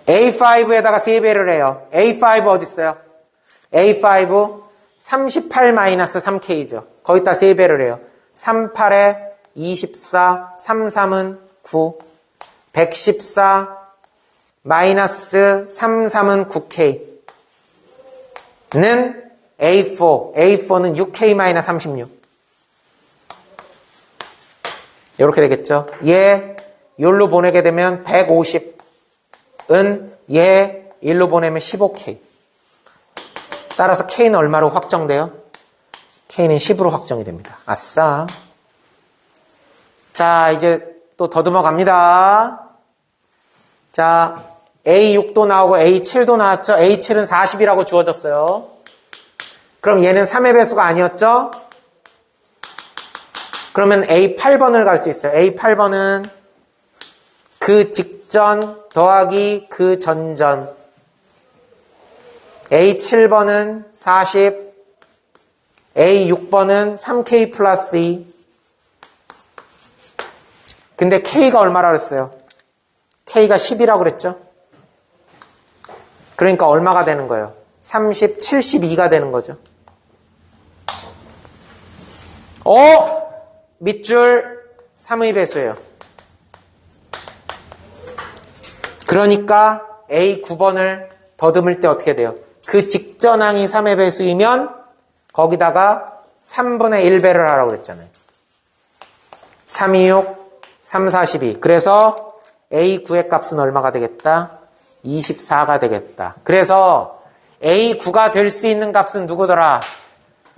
A5에다가 3배를 해요. A5 어디 있어요? A5 38-3K죠. 거기다 3배를 해요. 38에 24, 33은 9, 114 마이너스 33은 9K는 A4, A4는 6K-36. 이렇게 되겠죠. 얘 여기로 보내게 되면 150은 얘 1로 보내면 15K. 따라서 K는 얼마로 확정돼요? K는 10으로 확정이 됩니다. 아싸. 자, 이제 또 더듬어 갑니다. 자, A6도 나오고 A7도 나왔죠? A7은 40이라고 주어졌어요. 그럼 얘는 3의 배수가 아니었죠? 그러면 A8번을 갈 수 있어요. A8번은 그 직전 더하기 그 전전. A7번은 40. A6번은 3K 플러스 2. 근데 K가 얼마라 그랬어요? K가 10이라고 그랬죠? 그러니까 얼마가 되는 거예요? 30, 72가 되는 거죠. 밑줄 3의 배수예요. 그러니까 A9번을 더듬을 때 어떻게 돼요? 그 직전 항이 3의 배수이면 거기다가 3분의 1배를 하라고 그랬잖아요. 3, 2, 6, 3, 42. 그래서 A9의 값은 얼마가 되겠다? 24가 되겠다. 그래서 A9가 될 수 있는 값은 누구더라?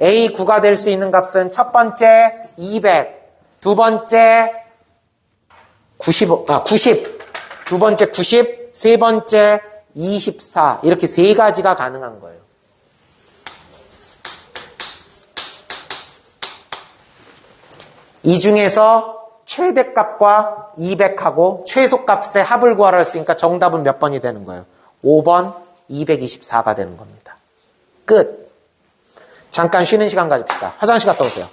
A9가 될 수 있는 값은 첫 번째 200, 두 번째 90, 두 번째 90, 세 번째 24. 이렇게 세 가지가 가능한 거예요. 이 중에서 최대값과 200하고 최소값의 합을 구하라 했으니까 정답은 몇 번이 되는 거예요? 5번 224가 되는 겁니다. 끝. 잠깐 쉬는 시간 가집시다. 화장실 갔다 오세요.